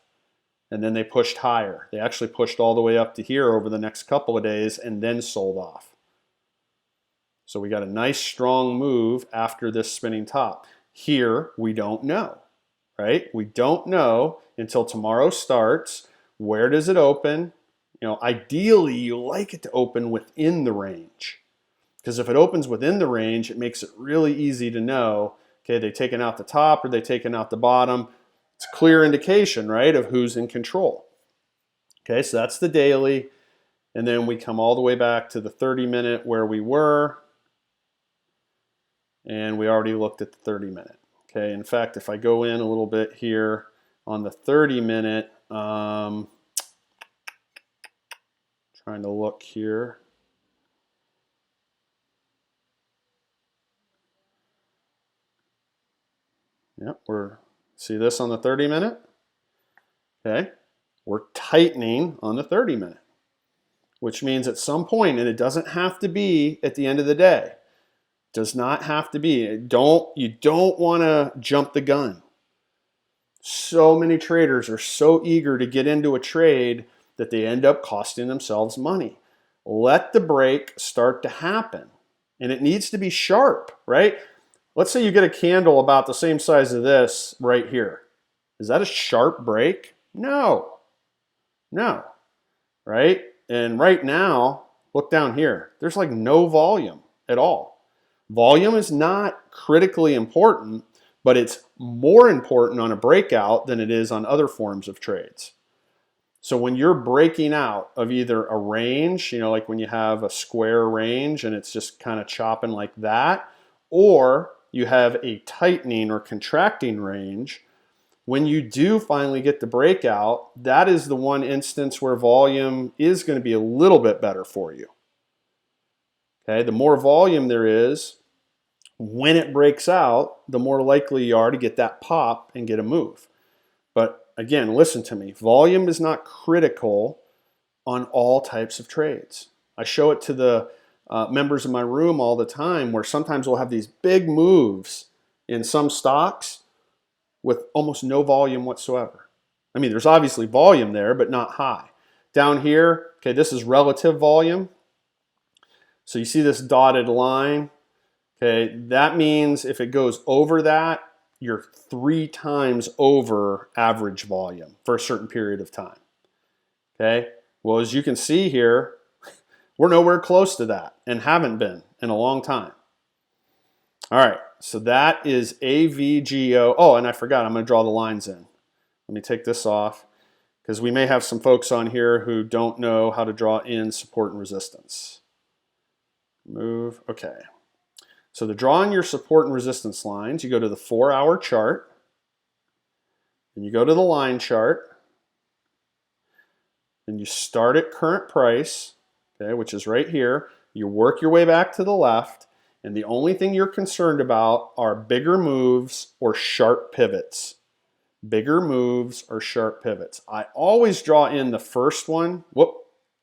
and then they pushed higher. They actually pushed all the way up to here over the next couple of days and then sold off. So we got a nice strong move after this spinning top. Here, we don't know, right? We don't know until tomorrow starts. Where does it open? You know, ideally, you like it to open within the range. Because if it opens within the range, it makes it really easy to know, okay, they taken out the top or they taken out the bottom. It's a clear indication, right, of who's in control. Okay, so that's the daily. And then we come all the way back to the 30-minute where we were. And we already looked at the 30-minute. Okay, in fact, if I go in a little bit here on the 30-minute, trying to look here. Yep, see this on the 30-minute? Okay, we're tightening on the 30-minute, which means at some point, and it doesn't have to be at the end of the day, does not have to be. You don't want to jump the gun. So many traders are so eager to get into a trade that they end up costing themselves money. Let the break start to happen. And it needs to be sharp, right? Let's say you get a candle about the same size as this right here. Is that a sharp break? No. No. Right? And right now, look down here. There's like no volume at all. Volume is not critically important, but it's more important on a breakout than it is on other forms of trades. So when you're breaking out of either a range, you know, like when you have a square range and it's just kind of chopping like that, or you have a tightening or contracting range, when you do finally get the breakout, that is the one instance where volume is going to be a little bit better for you. Okay, the more volume there is, when it breaks out, the more likely you are to get that pop and get a move. But again, listen to me. Volume is not critical on all types of trades. I show it to the members of my room all the time where sometimes we'll have these big moves in some stocks with almost no volume whatsoever. I mean, there's obviously volume there, but not high. Down here, okay, this is relative volume. So you see this dotted line. Okay, that means if it goes over that, you're 3 times over average volume for a certain period of time. Okay, well, as you can see here, we're nowhere close to that and haven't been in a long time. All right, so that is AVGO. Oh, and I forgot, I'm going to draw the lines in. Let me take this off because we may have some folks on here who don't know how to draw in support and resistance. Move, okay. So to draw in your support and resistance lines, you go to the 4-hour chart, and you go to the line chart, and you start at current price, okay, which is right here. You work your way back to the left, And the only thing you're concerned about are bigger moves or sharp pivots. Bigger moves or sharp pivots. I always draw in the first one. Whoop,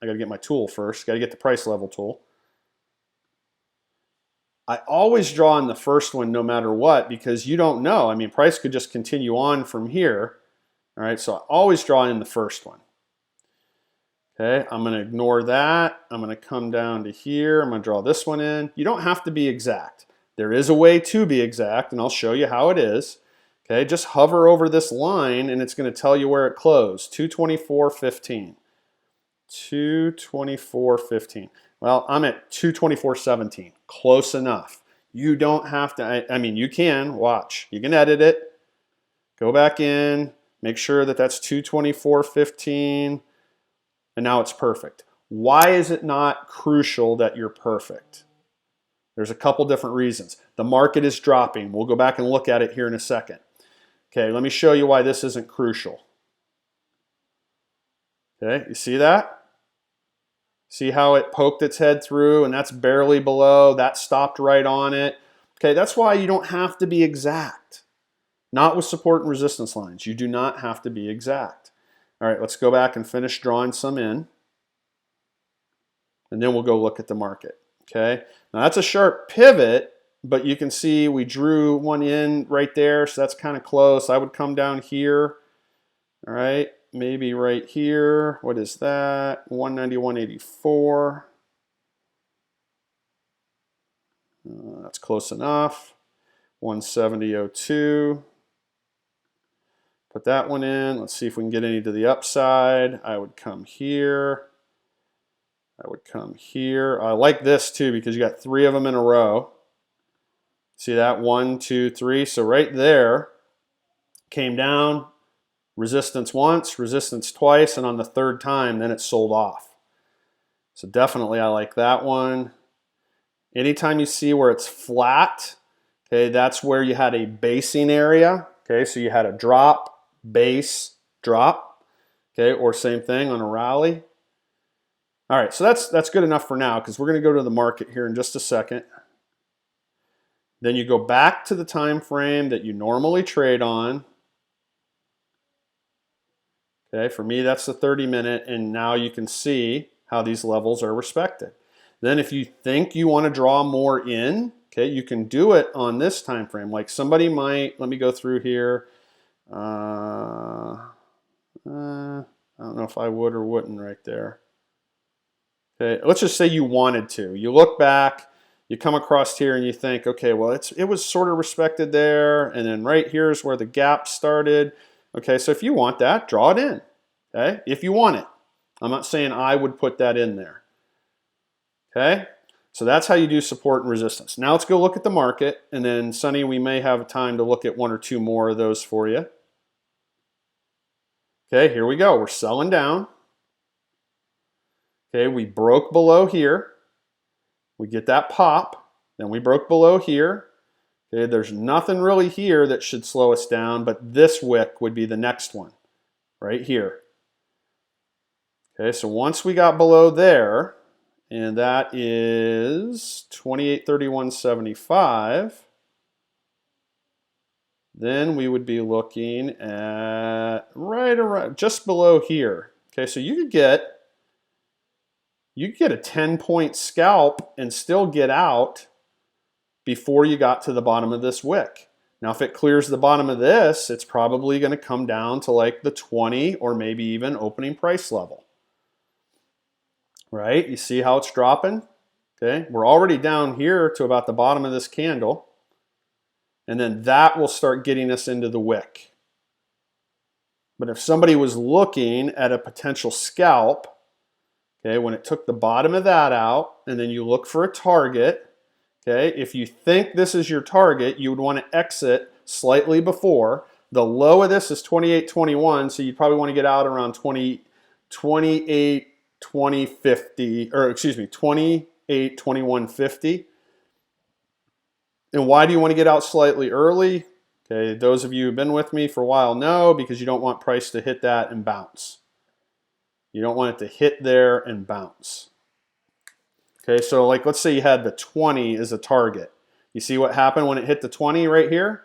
I gotta get my tool first. Gotta get the price level tool. I always draw in the first one no matter what, because you don't know. I mean, price could just continue on from here. All right, so I always draw in the first one. Okay, I'm going to ignore that. I'm going to come down to here. I'm going to draw this one in. You don't have to be exact. There is a way to be exact, and I'll show you how it is. Okay, just hover over this line, and it's going to tell you where it closed. 224.15. 224.15. Well, I'm at 224.17. Close enough. You don't have to, I mean, you can, watch. You can edit it. Go back in. Make sure that that's 224.15. And now it's perfect. Why is it not crucial that you're perfect? There's a couple different reasons. The market is dropping. We'll go back and look at it here in a second. Okay, let me show you why this isn't crucial. Okay, you see that? See how it poked its head through, and that's barely below. That stopped right on it. Okay, that's why you don't have to be exact. Not with support and resistance lines. You do not have to be exact. All right, let's go back and finish drawing some in. And then we'll go look at the market. Okay, now that's a sharp pivot, but you can see we drew one in right there, so that's kind of close. I would come down here. All right. Maybe right here. What is that? 191.84. That's close enough. 170.02. Put that one in. Let's see if we can get any to the upside. I would come here. I would come here. I like this too because you got three of them in a row. See that? 1, 2, 3. So right there, came down. Resistance once, resistance twice, and on the third time, then it sold off. So definitely I like that one. Anytime you see where it's flat, okay, that's where you had a basing area. Okay, so you had a drop, base, drop. Okay, or same thing on a rally. All right, so that's good enough for now because we're going to go to the market here in just a second. Then you go back to the time frame that you normally trade on. Okay, for me, that's the 30-minute, and now you can see how these levels are respected. Then if you think you want to draw more in, okay, you can do it on this time frame. Like somebody might, let me go through here. I don't know if I would or wouldn't right there. Okay, let's just say you wanted to. You look back, you come across here and you think, okay, well, it was sort of respected there, and then right here is where the gap started. Okay, so if you want that, draw it in, okay, if you want it. I'm not saying I would put that in there, okay? So that's how you do support and resistance. Now let's go look at the market, and then, Sonny, we may have time to look at one or two more of those for you. Okay, here we go. We're selling down. Okay, we broke below here. We get that pop. Then we broke below here. Okay, there's nothing really here that should slow us down, but this wick would be the next one, right here. Okay, so once we got below there, and that is 2831.75, then we would be looking at right around just below here. Okay, so you could get a 10-point scalp and still get out before you got to the bottom of this wick. Now, if it clears the bottom of this, it's probably going to come down to like the 20 or maybe even opening price level. Right? You see how it's dropping? Okay, we're already down here to about the bottom of this candle. And then that will start getting us into the wick. But if somebody was looking at a potential scalp, okay, when it took the bottom of that out, and then you look for a target, okay, if you think this is your target, you would want to exit slightly before. The low of this is 28.21, so you'd probably want to get out around 28.21.50. And why do you want to get out slightly early? Okay, those of you who've been with me for a while know, because you don't want price to hit that and bounce. You don't want it to hit there and bounce. Okay, so like let's say you had the 20 as a target. You see what happened when it hit the 20 right here?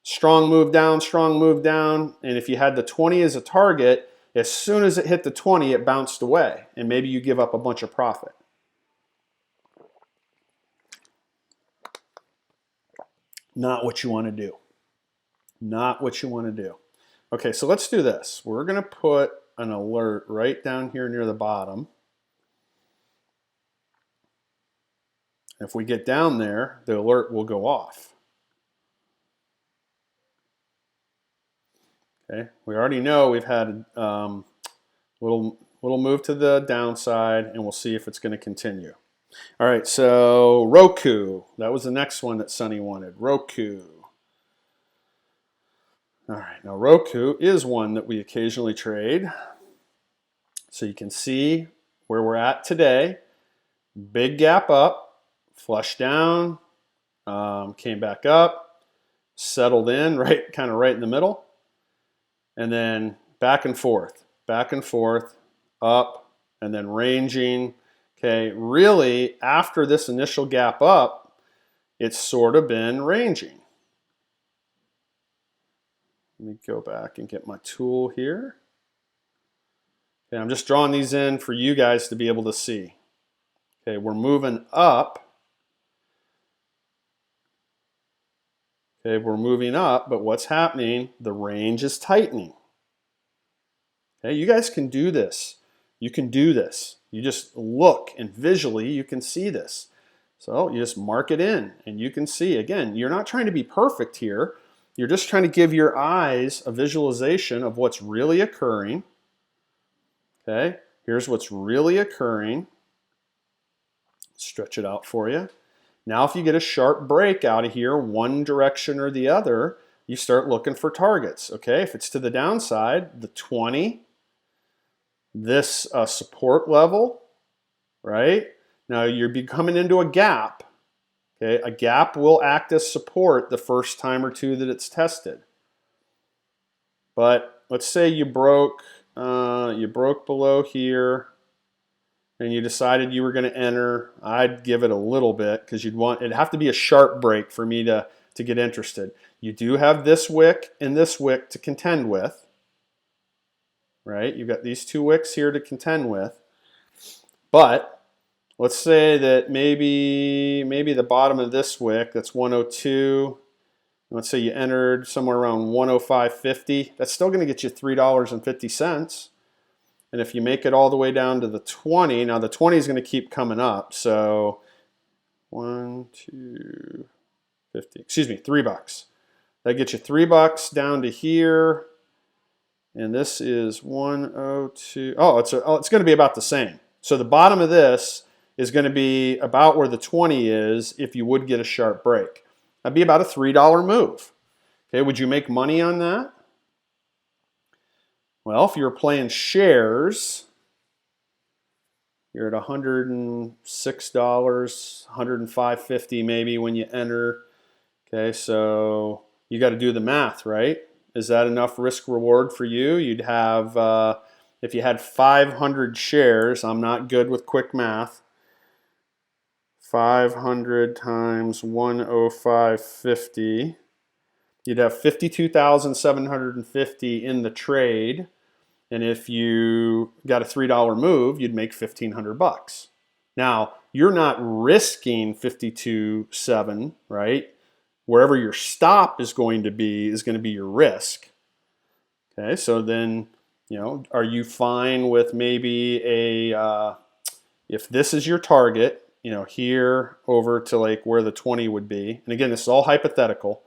Strong move down, strong move down. And if you had the 20 as a target, as soon as it hit the 20, it bounced away. And maybe you give up a bunch of profit. Not what you want to do. Not what you want to do. Okay, so let's do this. We're going to put an alert right down here near the bottom. If we get down there, the alert will go off. Okay, we already know we've had a little move to the downside, and we'll see if it's going to continue. All right, so Roku. That was the next one that Sonny wanted. Roku. All right, now Roku is one that we occasionally trade. So you can see where we're at today. Big gap up, flush down, came back up, settled in, right, kind of right in the middle, and then back and forth, up, and then ranging. Okay, really, after this initial gap up, it's sort of been ranging. Let me go back and get my tool here. Okay, I'm just drawing these in for you guys to be able to see. Okay, we're moving up. Okay, we're moving up, but what's happening? The range is tightening. Okay, you guys can do this. You can do this. You just look and visually you can see this. So you just mark it in and you can see. Again, you're not trying to be perfect here. You're just trying to give your eyes a visualization of what's really occurring. Okay, here's what's really occurring. Stretch it out for you. Now if you get a sharp break out of here, one direction or the other, you start looking for targets. Okay, if it's to the downside, the 20, this support level, right? Now you're coming into a gap. Okay, a gap will act as support the first time or two that it's tested. But let's say you broke below here, and you decided you were going to enter. I'd give it a little bit because it'd have to be a sharp break for me to get interested. You do have this wick and this wick to contend with, right? You've got these two wicks here to contend with, but let's say that maybe the bottom of this wick, that's 102. Let's say you entered somewhere around 105.50. That's still going to get you $3.50. And if you make it all the way down to the 20, now the 20 is going to keep coming up. So 1, 2, 50. Excuse me, $3. That gets you $3 down to here. And this is 102. Oh, it's going to be about the same. So the bottom of this is going to be about where the 20 is if you would get a sharp break. That'd be about a $3 move. Okay, would you make money on that? Well, if you're playing shares, you're at $106, $105.50 maybe when you enter. Okay, so you got to do the math, right? Is that enough risk reward for you? You'd have, if you had 500 shares, I'm not good with quick math, 500 times 105.50, you'd have 52,750 in the trade. And if you got a $3 move, you'd make $1,500. Now, you're not risking 52.7, right? Wherever your stop is going to be your risk. Okay, so then, are you fine with maybe if this is your target, here over to like where the 20 would be. And again, this is all hypothetical.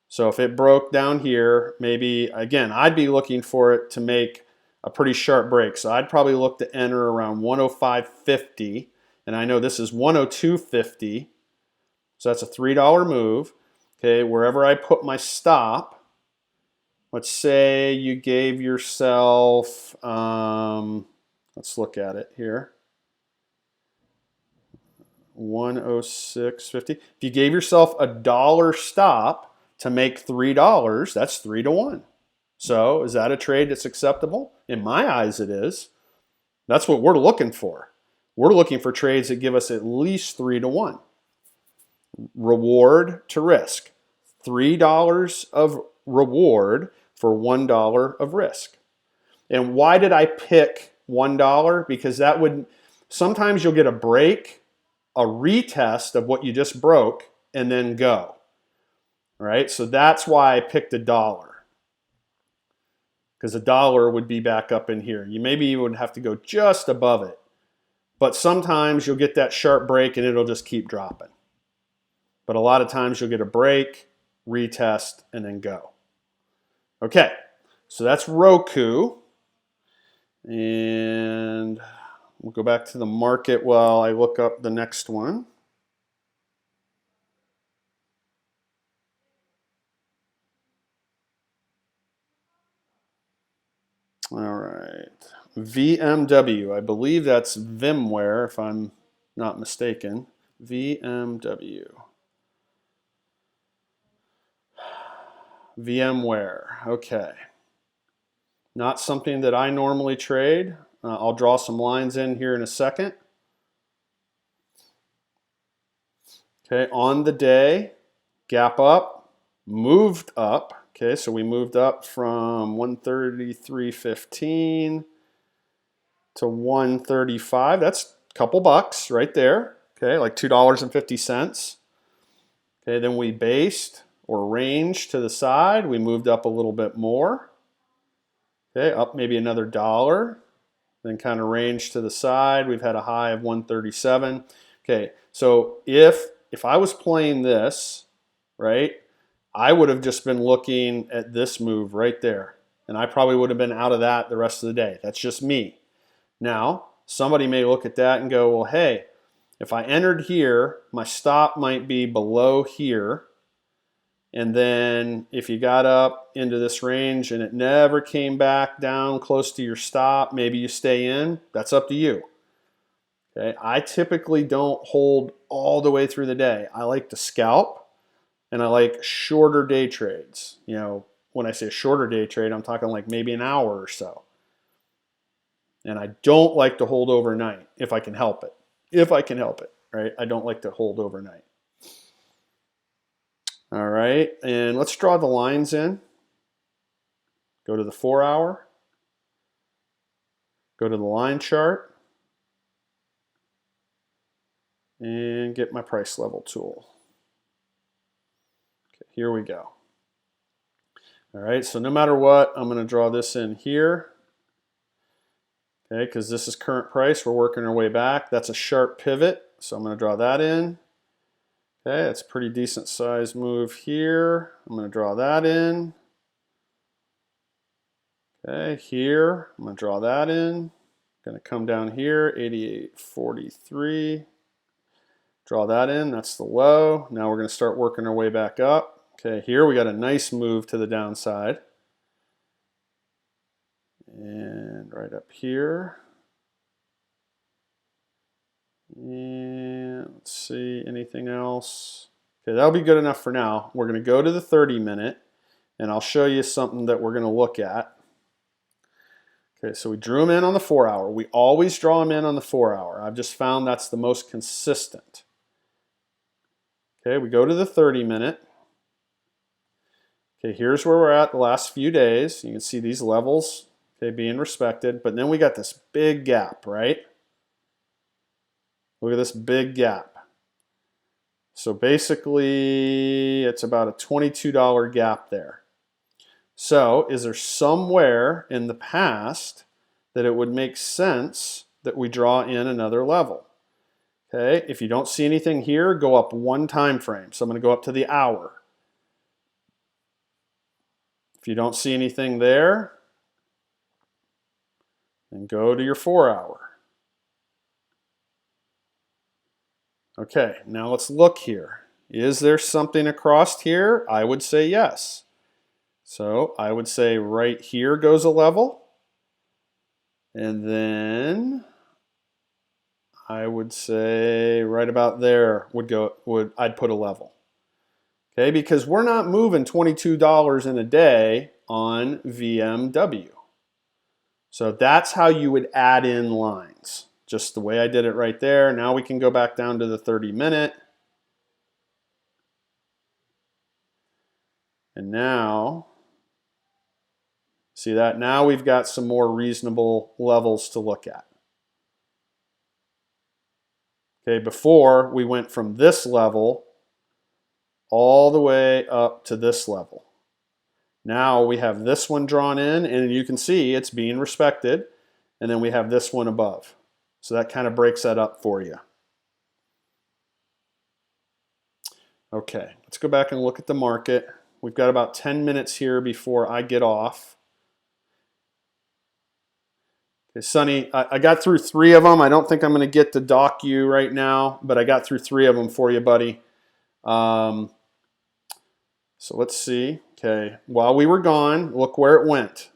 So if it broke down here, maybe, again, I'd be looking for it to make a pretty sharp break. So I'd probably look to enter around 105.50. And I know this is 102.50. So that's a $3 move. Okay, wherever I put my stop, let's say you gave yourself, let's look at it here. 106.50. If you gave yourself $1 stop, to make $3, that's 3 to 1. So is that a trade that's acceptable? In my eyes, it is. That's what we're looking for. We're looking for trades that give us at least 3 to 1. Reward to risk. $3 of reward for $1 of risk. And why did I pick $1? Because that would, sometimes you'll get a break, a retest of what you just broke, and then go. All right, so that's why I picked $1. Because $1 would be back up in here. You maybe even would have to go just above it. But sometimes you'll get that sharp break and it'll just keep dropping. But a lot of times you'll get a break, retest, and then go. Okay, so that's Roku. And we'll go back to the market while I look up the next one. All right, VMW. I believe that's VMware, if I'm not mistaken. VMW. VMware, okay. Not something that I normally trade. I'll draw some lines in here in a second. Okay, on the day, gap up, moved up. Okay, so we moved up from 133.15 to 135. That's a couple bucks right there. Okay, like $2.50. Okay, then we based or ranged to the side. We moved up a little bit more. Okay, up maybe another $1. Then kind of ranged to the side. We've had a high of 137. Okay, so if I was playing this, right, I would have just been looking at this move right there. And I probably would have been out of that the rest of the day. That's just me. Now, somebody may look at that and go, well, hey, if I entered here, my stop might be below here. And then if you got up into this range and it never came back down close to your stop, maybe you stay in. That's up to you. Okay, I typically don't hold all the way through the day. I like to scalp. And I like shorter day trades. You know, when I say a shorter day trade, I'm talking like maybe an hour or so. And I don't like to hold overnight if I can help it. If I can help it, right? I don't like to hold overnight. All right, and let's draw the lines in. Go to the 4 hour. Go to the line chart. And get my price level tool. Here we go. All right, so no matter what, I'm going to draw this in here. Okay, because this is current price. We're working our way back. That's a sharp pivot, so I'm going to draw that in. Okay, that's a pretty decent size move here. I'm going to draw that in. Okay, here, I'm going to draw that in. Going to come down here, 88.43. Draw that in, that's the low. Now we're going to start working our way back up. Okay, here we got a nice move to the downside. And right up here. And let's see, anything else? Okay, that'll be good enough for now. We're going to go to the 30-minute, and I'll show you something that we're going to look at. Okay, so we drew them in on the 4 hour. We always draw them in on the 4 hour. I've just found that's the most consistent. Okay, we go to the 30-minute. Okay, here's where we're at the last few days. You can see these levels, okay, being respected. But then we got this big gap, right? Look at this big gap. So basically, it's about a $22 gap there. So is there somewhere in the past that it would make sense that we draw in another level? Okay, if you don't see anything here, go up one time frame. So I'm going to go up to the hour. If you don't see anything there, then go to your 4 hour. Okay, now let's look here. Is there something across here? I would say yes. So I would say right here goes a level. And then I would say right about there I'd put a level. Okay, because we're not moving $22 in a day on VMW. So that's how you would add in lines. just the way I did it right there. Now we can go back down to the 30-minute. And now, see that? Now we've got some more reasonable levels to look at. Okay, before we went from this level all the way up to this level. Now we have this one drawn in, and you can see it's being respected. And then we have this one above. So that kind of breaks that up for you. Okay, let's go back and look at the market. We've got about 10 minutes here before I get off. Okay, Sonny, I got through 3 of them. I don't think I'm going to get to dock you right now, but I got through 3 of them for you, buddy. So let's see. Okay, while we were gone, look where it went.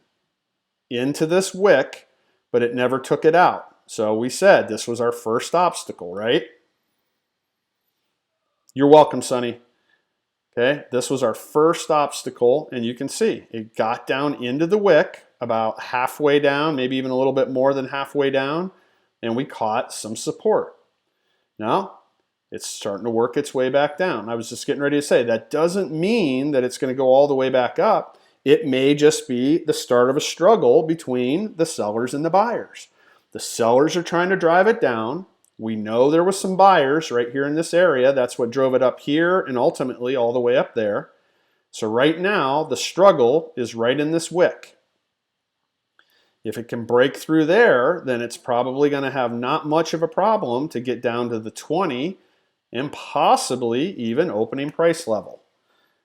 Into this wick, but it never took it out. So we said this was our first obstacle, right? You're welcome, Sonny. Okay, this was our first obstacle, and you can see it got down into the wick about halfway down, maybe even a little bit more than halfway down, and we caught some support. Now, it's starting to work its way back down. I was just getting ready to say that doesn't mean that it's going to go all the way back up. It may just be the start of a struggle between the sellers and the buyers. The sellers are trying to drive it down. We know there was some buyers right here in this area. That's what drove it up here and ultimately all the way up there. So right now, the struggle is right in this wick. If it can break through there, then it's probably going to have not much of a problem to get down to the 20 and possibly even opening price level.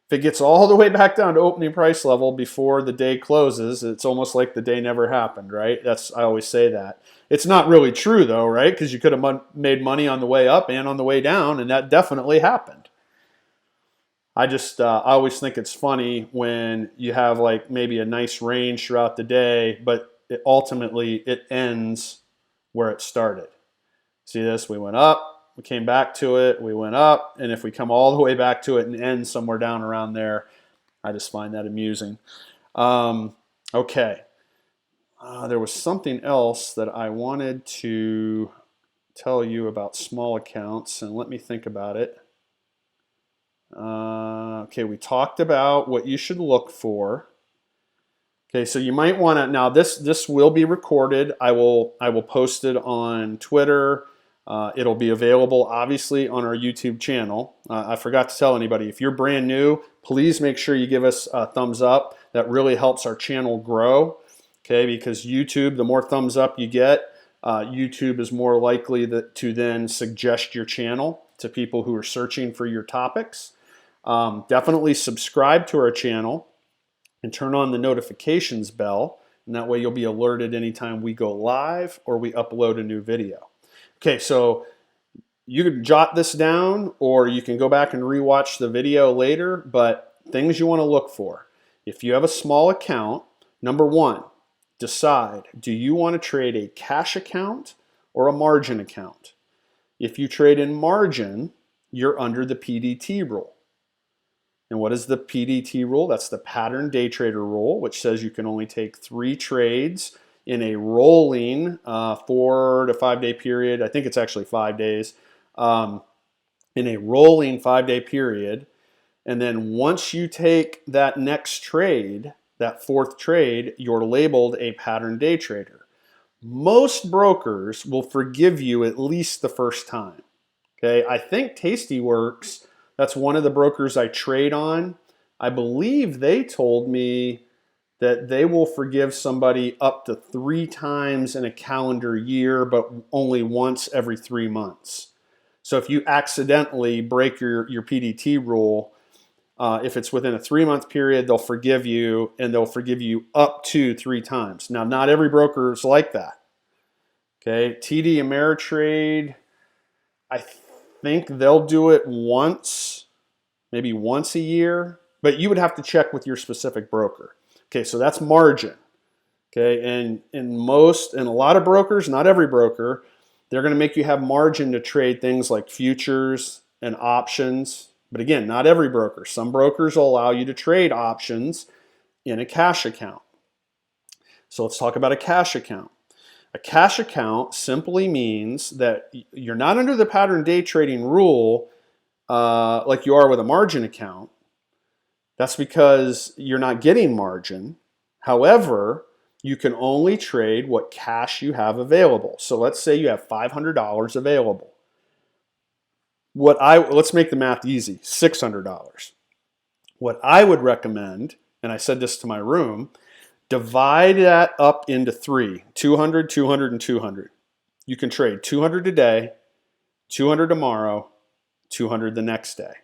If it gets all the way back down to opening price level before the day closes, it's almost like the day never happened, right? I always say that. It's not really true though, right? Because you could have made money on the way up and on the way down, and that definitely happened. I always think it's funny when you have like maybe a nice range throughout the day, but ultimately it ends where it started. See this? We went up. We came back to it, we went up, and if we come all the way back to it and end somewhere down around there, I just find that amusing. Okay. There was something else that I wanted to tell you about small accounts, and let me think about it. Okay, we talked about what you should look for. Okay, so you might want to, now this will be recorded. I will post it on Twitter. It'll be available, obviously, on our YouTube channel. I forgot to tell anybody, if you're brand new, please make sure you give us a thumbs up. That really helps our channel grow, okay? Because YouTube, the more thumbs up you get, YouTube is more likely to then suggest your channel to people who are searching for your topics. Definitely subscribe to our channel and turn on the notifications bell, and that way you'll be alerted anytime we go live or we upload a new video. Okay, so you can jot this down or you can go back and rewatch the video later, but things you want to look for. If you have a small account, number 1, decide, do you want to trade a cash account or a margin account? If you trade in margin, you're under the PDT rule. And what is the PDT rule? That's the pattern day trader rule, which says you can only take 3 trades in a rolling 4 to 5 day period. I think it's actually 5 days. In a rolling 5-day period. And then once you take that next trade, that 4th trade, you're labeled a pattern day trader. Most brokers will forgive you at least the first time. Okay, I think Tastyworks, that's one of the brokers I trade on. I believe they told me that they will forgive somebody up to 3 times in a calendar year, but only once every 3 months. So if you accidentally break your PDT rule, if it's within a 3-month period, they'll forgive you, and they'll forgive you up to 3 times. Now, not every broker is like that. Okay, TD Ameritrade, I think they'll do it once, maybe once a year, but you would have to check with your specific broker. Okay, so that's margin. Okay, and in a lot of brokers, not every broker, they're going to make you have margin to trade things like futures and options. But again, not every broker. Some brokers will allow you to trade options in a cash account. So let's talk about a cash account. A cash account simply means that you're not under the pattern day trading rule like you are with a margin account. That's because you're not getting margin. However, you can only trade what cash you have available. So let's say you have $500 available. Let's make the math easy, $600. What I would recommend, and I said this to my room, divide that up into three, 200, 200, and 200. You can trade 200 today, 200 tomorrow, 200 the next day.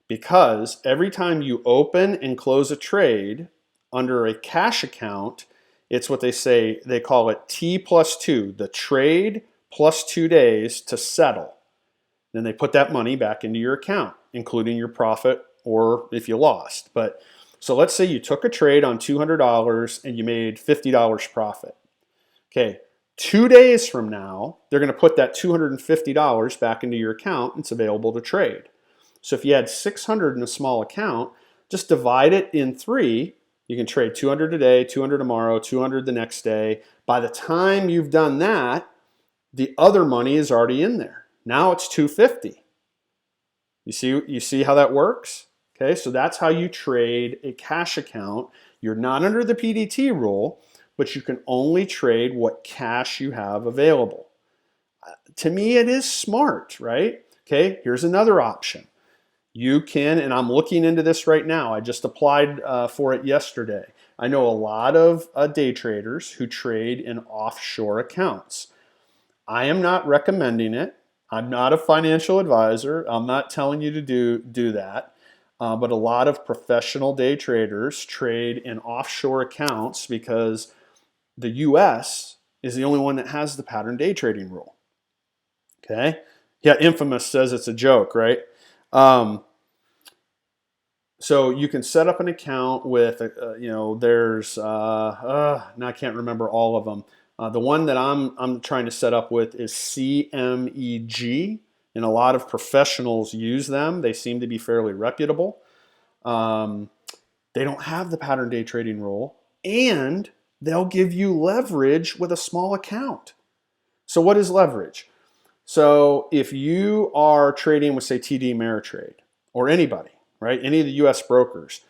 Because every time you open and close a trade under a cash account, it's what they call it T plus 2, the trade plus 2 days to settle. Then they put that money back into your account, including your profit or if you lost. So let's say you took a trade on $200 and you made $50 profit. Okay, 2 days from now, they're going to put that $250 back into your account and it's available to trade. So if you had 600 in a small account, just divide it in three. You can trade 200 today, 200 tomorrow, 200 the next day. By the time you've done that, the other money is already in there. Now it's 250. You see how that works? Okay, so that's how you trade a cash account. You're not under the PDT rule, but you can only trade what cash you have available. To me, it is smart, right? Okay, here's another option. You can, and I'm looking into this right now. I just applied for it yesterday. I know a lot of day traders who trade in offshore accounts. I am not recommending it. I'm not a financial advisor. I'm not telling you to do that. But a lot of professional day traders trade in offshore accounts because the US is the only one that has the pattern day trading rule. Okay? Yeah, Infamous says it's a joke, right? So you can set up an account with, there's, now I can't remember all of them. The one that I'm trying to set up with is CMEG, and a lot of professionals use them. They seem to be fairly reputable. They don't have the pattern day trading rule, and they'll give you leverage with a small account. So what is leverage? So if you are trading with, say, TD Ameritrade or anybody, right, any of the US brokers,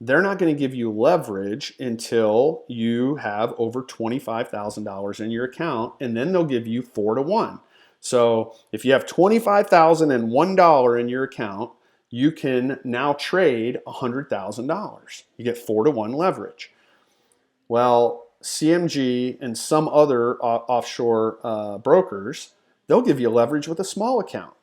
they're not going to give you leverage until you have over $25,000 in your account, and then they'll give you 4-to-1. So if you have $25,001 in your account, you can now trade $100,000. You get 4-to-1 leverage. Well, CMG and some other offshore brokers, they'll give you leverage with a small account.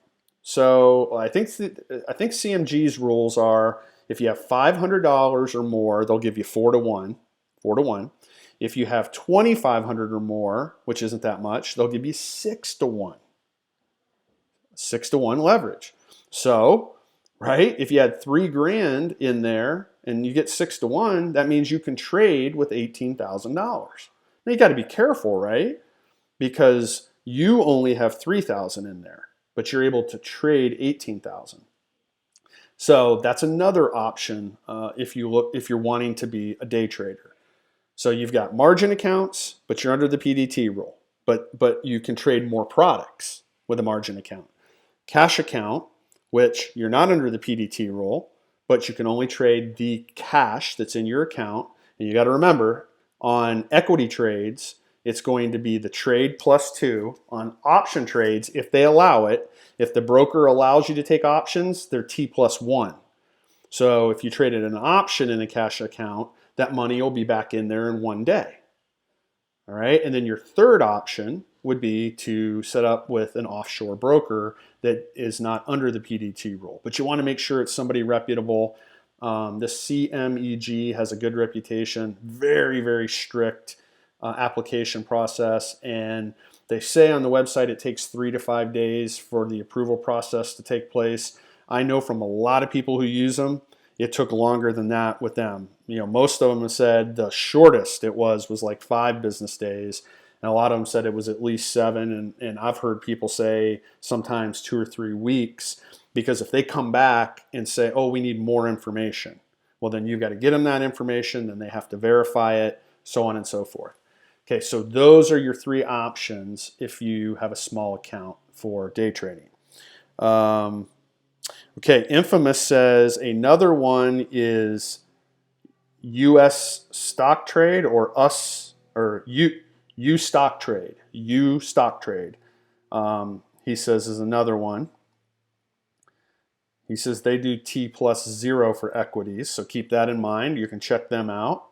So I think CMG's rules are if you have $500 or more, they'll give you 4-to-1. If you have $2,500 or more, which isn't that much, they'll give you 6-to-1. 6-to-1 leverage. So, right, if you had $3,000 in there and you get 6-to-1, that means you can trade with $18,000. Now you got to be careful, right? Because you only have $3,000 in there, but you're able to trade $18,000. So that's another option if you're wanting to be a day trader. So you've got margin accounts, but you're under the PDT rule. But you can trade more products with a margin account. Cash account, which you're not under the PDT rule, but you can only trade the cash that's in your account. And you got to remember, on equity trades, it's going to be the trade plus 2. On option trades, if they allow it, if the broker allows you to take options, they're T plus 1. So if you traded an option in a cash account, that money will be back in there in 1 day. All right, and then your third option would be to set up with an offshore broker that is not under the PDT rule. But you want to make sure it's somebody reputable. The CMEG has a good reputation, very, very strict application process, and they say on the website it takes 3 to 5 days for the approval process to take place. I know from a lot of people who use them, it took longer than that with them. Most of them have said the shortest it was like 5 business days, and a lot of them said it was at least 7, and I've heard people say sometimes 2 or 3 weeks, because if they come back and say, oh, we need more information, well, then you've got to get them that information, then they have to verify it, so on and so forth. Okay, so those are your three options if you have a small account for day trading. Okay, Infamous says another one is U.S. stock trade or us or you stock trade. You stock trade. He says is another one. He says they do T+0 for equities, so keep that in mind. You can check them out.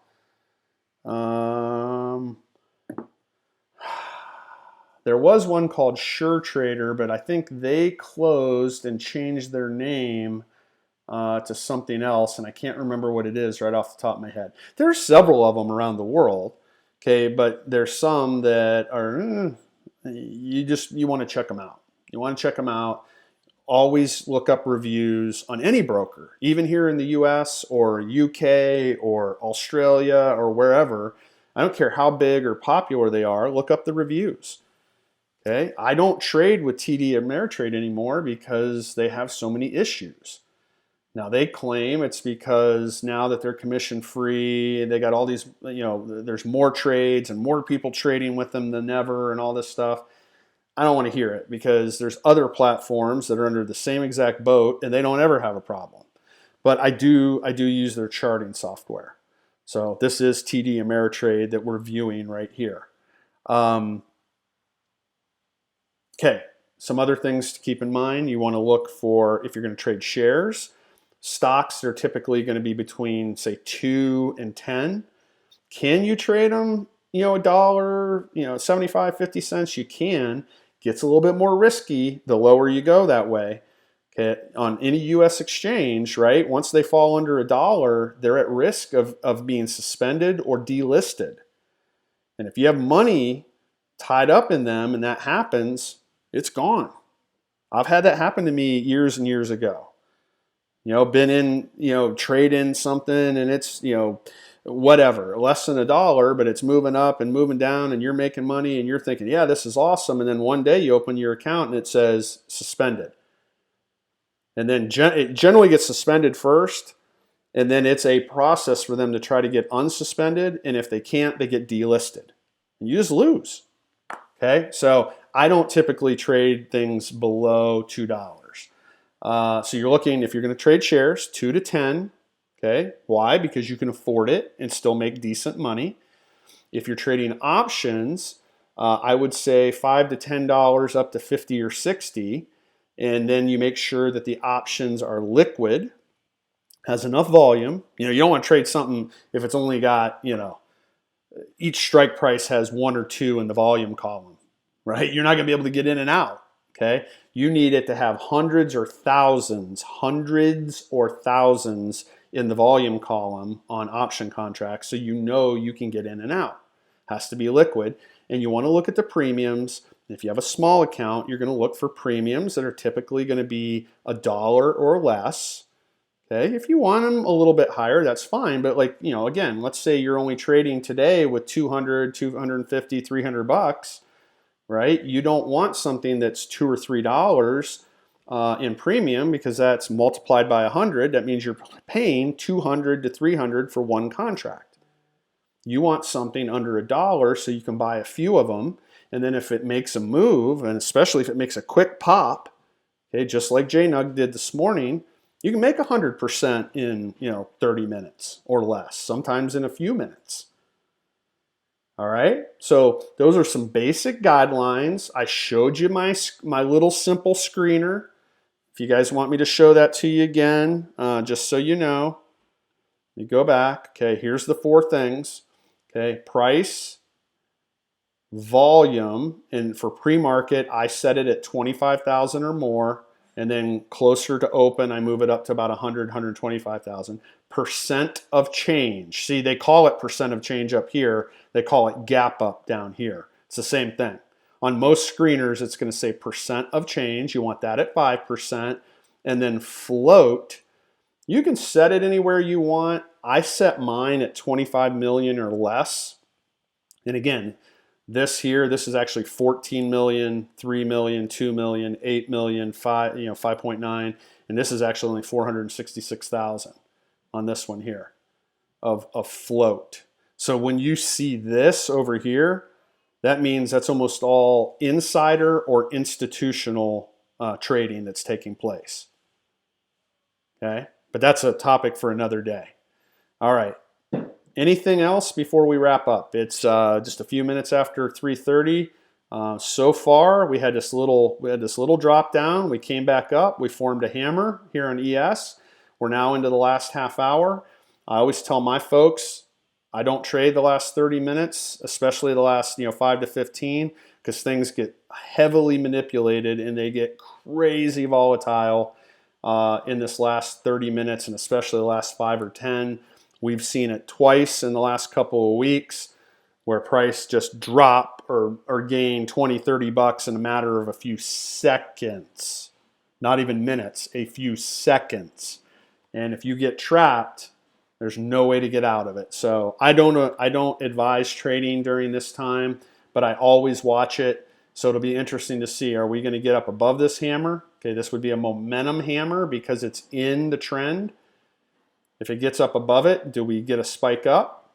There was one called Sure Trader, but I think they closed and changed their name to something else, and I can't remember what it is right off the top of my head. There are several of them around the world, okay, but there's some that are you want to check them out. You want to check them out. Always look up reviews on any broker, even here in the US or UK or Australia or wherever. I don't care how big or popular they are, look up the reviews. Okay, I don't trade with TD Ameritrade anymore because they have so many issues. Now they claim it's because now that they're commission free, they got all these, there's more trades and more people trading with them than ever and all this stuff. I don't want to hear it because there's other platforms that are under the same exact boat and they don't ever have a problem. But I do use their charting software. So this is TD Ameritrade that we're viewing right here. Okay, some other things to keep in mind. You want to look for, if you're going to trade shares, stocks are typically going to be between, say, 2 and 10. Can you trade them, a dollar, 75, 50 cents? You can. Gets a little bit more risky the lower you go that way. Okay, on any U.S. exchange, right? Once they fall under a dollar, they're at risk of being suspended or delisted. And if you have money tied up in them and that happens, it's gone. I've had that happen to me years and years ago. Been in, trade in something and it's, whatever, less than a dollar, but it's moving up and moving down and you're making money and you're thinking, yeah, this is awesome. And then one day you open your account and it says suspended. And then it generally gets suspended first. And then it's a process for them to try to get unsuspended. And if they can't, they get delisted. And you just lose. Okay, so I don't typically trade things below $2. So you're looking, if you're going to trade shares, 2 to 10. Okay, why? Because you can afford it and still make decent money. If you're trading options, I would say $5 to $10 up to 50 or 60. And then you make sure that the options are liquid, has enough volume. You don't want to trade something if it's only got, each strike price has 1 or 2 in the volume column, right? You're not going to be able to get in and out, okay? You need it to have hundreds or thousands in the volume column on option contracts so you can get in and out. Has to be liquid. And you want to look at the premiums. If you have a small account, you're going to look for premiums that are typically going to be $1 or less. Okay, if you want them a little bit higher, that's fine. But again, let's say you're only trading today with 200, 250, 300 bucks, right? You don't want something that's $2 or $3 in premium because that's multiplied by 100. That means you're paying 200 to 300 for one contract. You want something under $1 so you can buy a few of them. And then if it makes a move, and especially if it makes a quick pop, okay, just like JNUG did this morning, you can make 100% in 30 minutes or less, sometimes in a few minutes. All right, so those are some basic guidelines. I showed you my little simple screener. If you guys want me to show that to you again, just so you know, you go back. Okay, here's the 4 things. Okay, price, volume, and for pre-market, I set it at 25,000 or more, and then closer to open, I move it up to about 100, 125,000. Percent of change. See, they call it percent of change up here. They call it gap up down here. It's the same thing. On most screeners, it's going to say percent of change. You want that at 5%. And then float. You can set it anywhere you want. I set mine at 25 million or less. And again, this is actually 14 million, 3 million, 2 million, 8 million, 5.9. And this is actually only 466,000 on this one here of float. So when you see this over here, that means that's almost all insider or institutional trading that's taking place. Okay, but that's a topic for another day. All right. Anything else before we wrap up? It's just a few minutes after 3:30. So far, we had this little drop down. We came back up. We formed a hammer here on ES. We're now into the last half hour. I always tell my folks, I don't trade the last 30 minutes, especially the last 5 to 15, because things get heavily manipulated and they get crazy volatile in this last 30 minutes, and especially the last 5 or 10. We've seen it twice in the last couple of weeks where price just drop or gain 20, 30 bucks in a matter of a few seconds, not even minutes, a few seconds. And if you get trapped, there's no way to get out of it. So I don't advise trading during this time, but I always watch it. So it'll be interesting to see, are we going to get up above this hammer? Okay, this would be a momentum hammer because it's in the trend. If it gets up above it, do we get a spike up?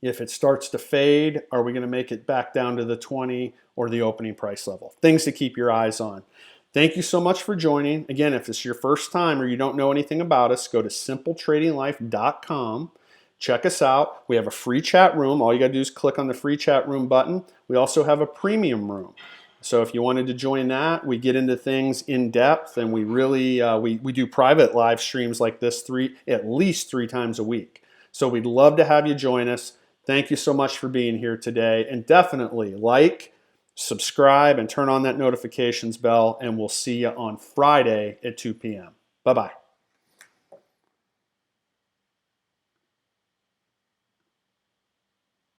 If it starts to fade, are we going to make it back down to the 20 or the opening price level? Things to keep your eyes on. Thank you so much for joining. Again, if it's your first time or you don't know anything about us, go to simpletradinglife.com. Check us out. We have a free chat room. All you got to do is click on the free chat room button. We also have a premium room. So if you wanted to join that, we get into things in depth, and we really we do private live streams like this at least three times a week. So we'd love to have you join us. Thank you so much for being here today, and definitely like, subscribe, and turn on that notifications bell, and we'll see you on Friday at 2 p.m. Bye-bye.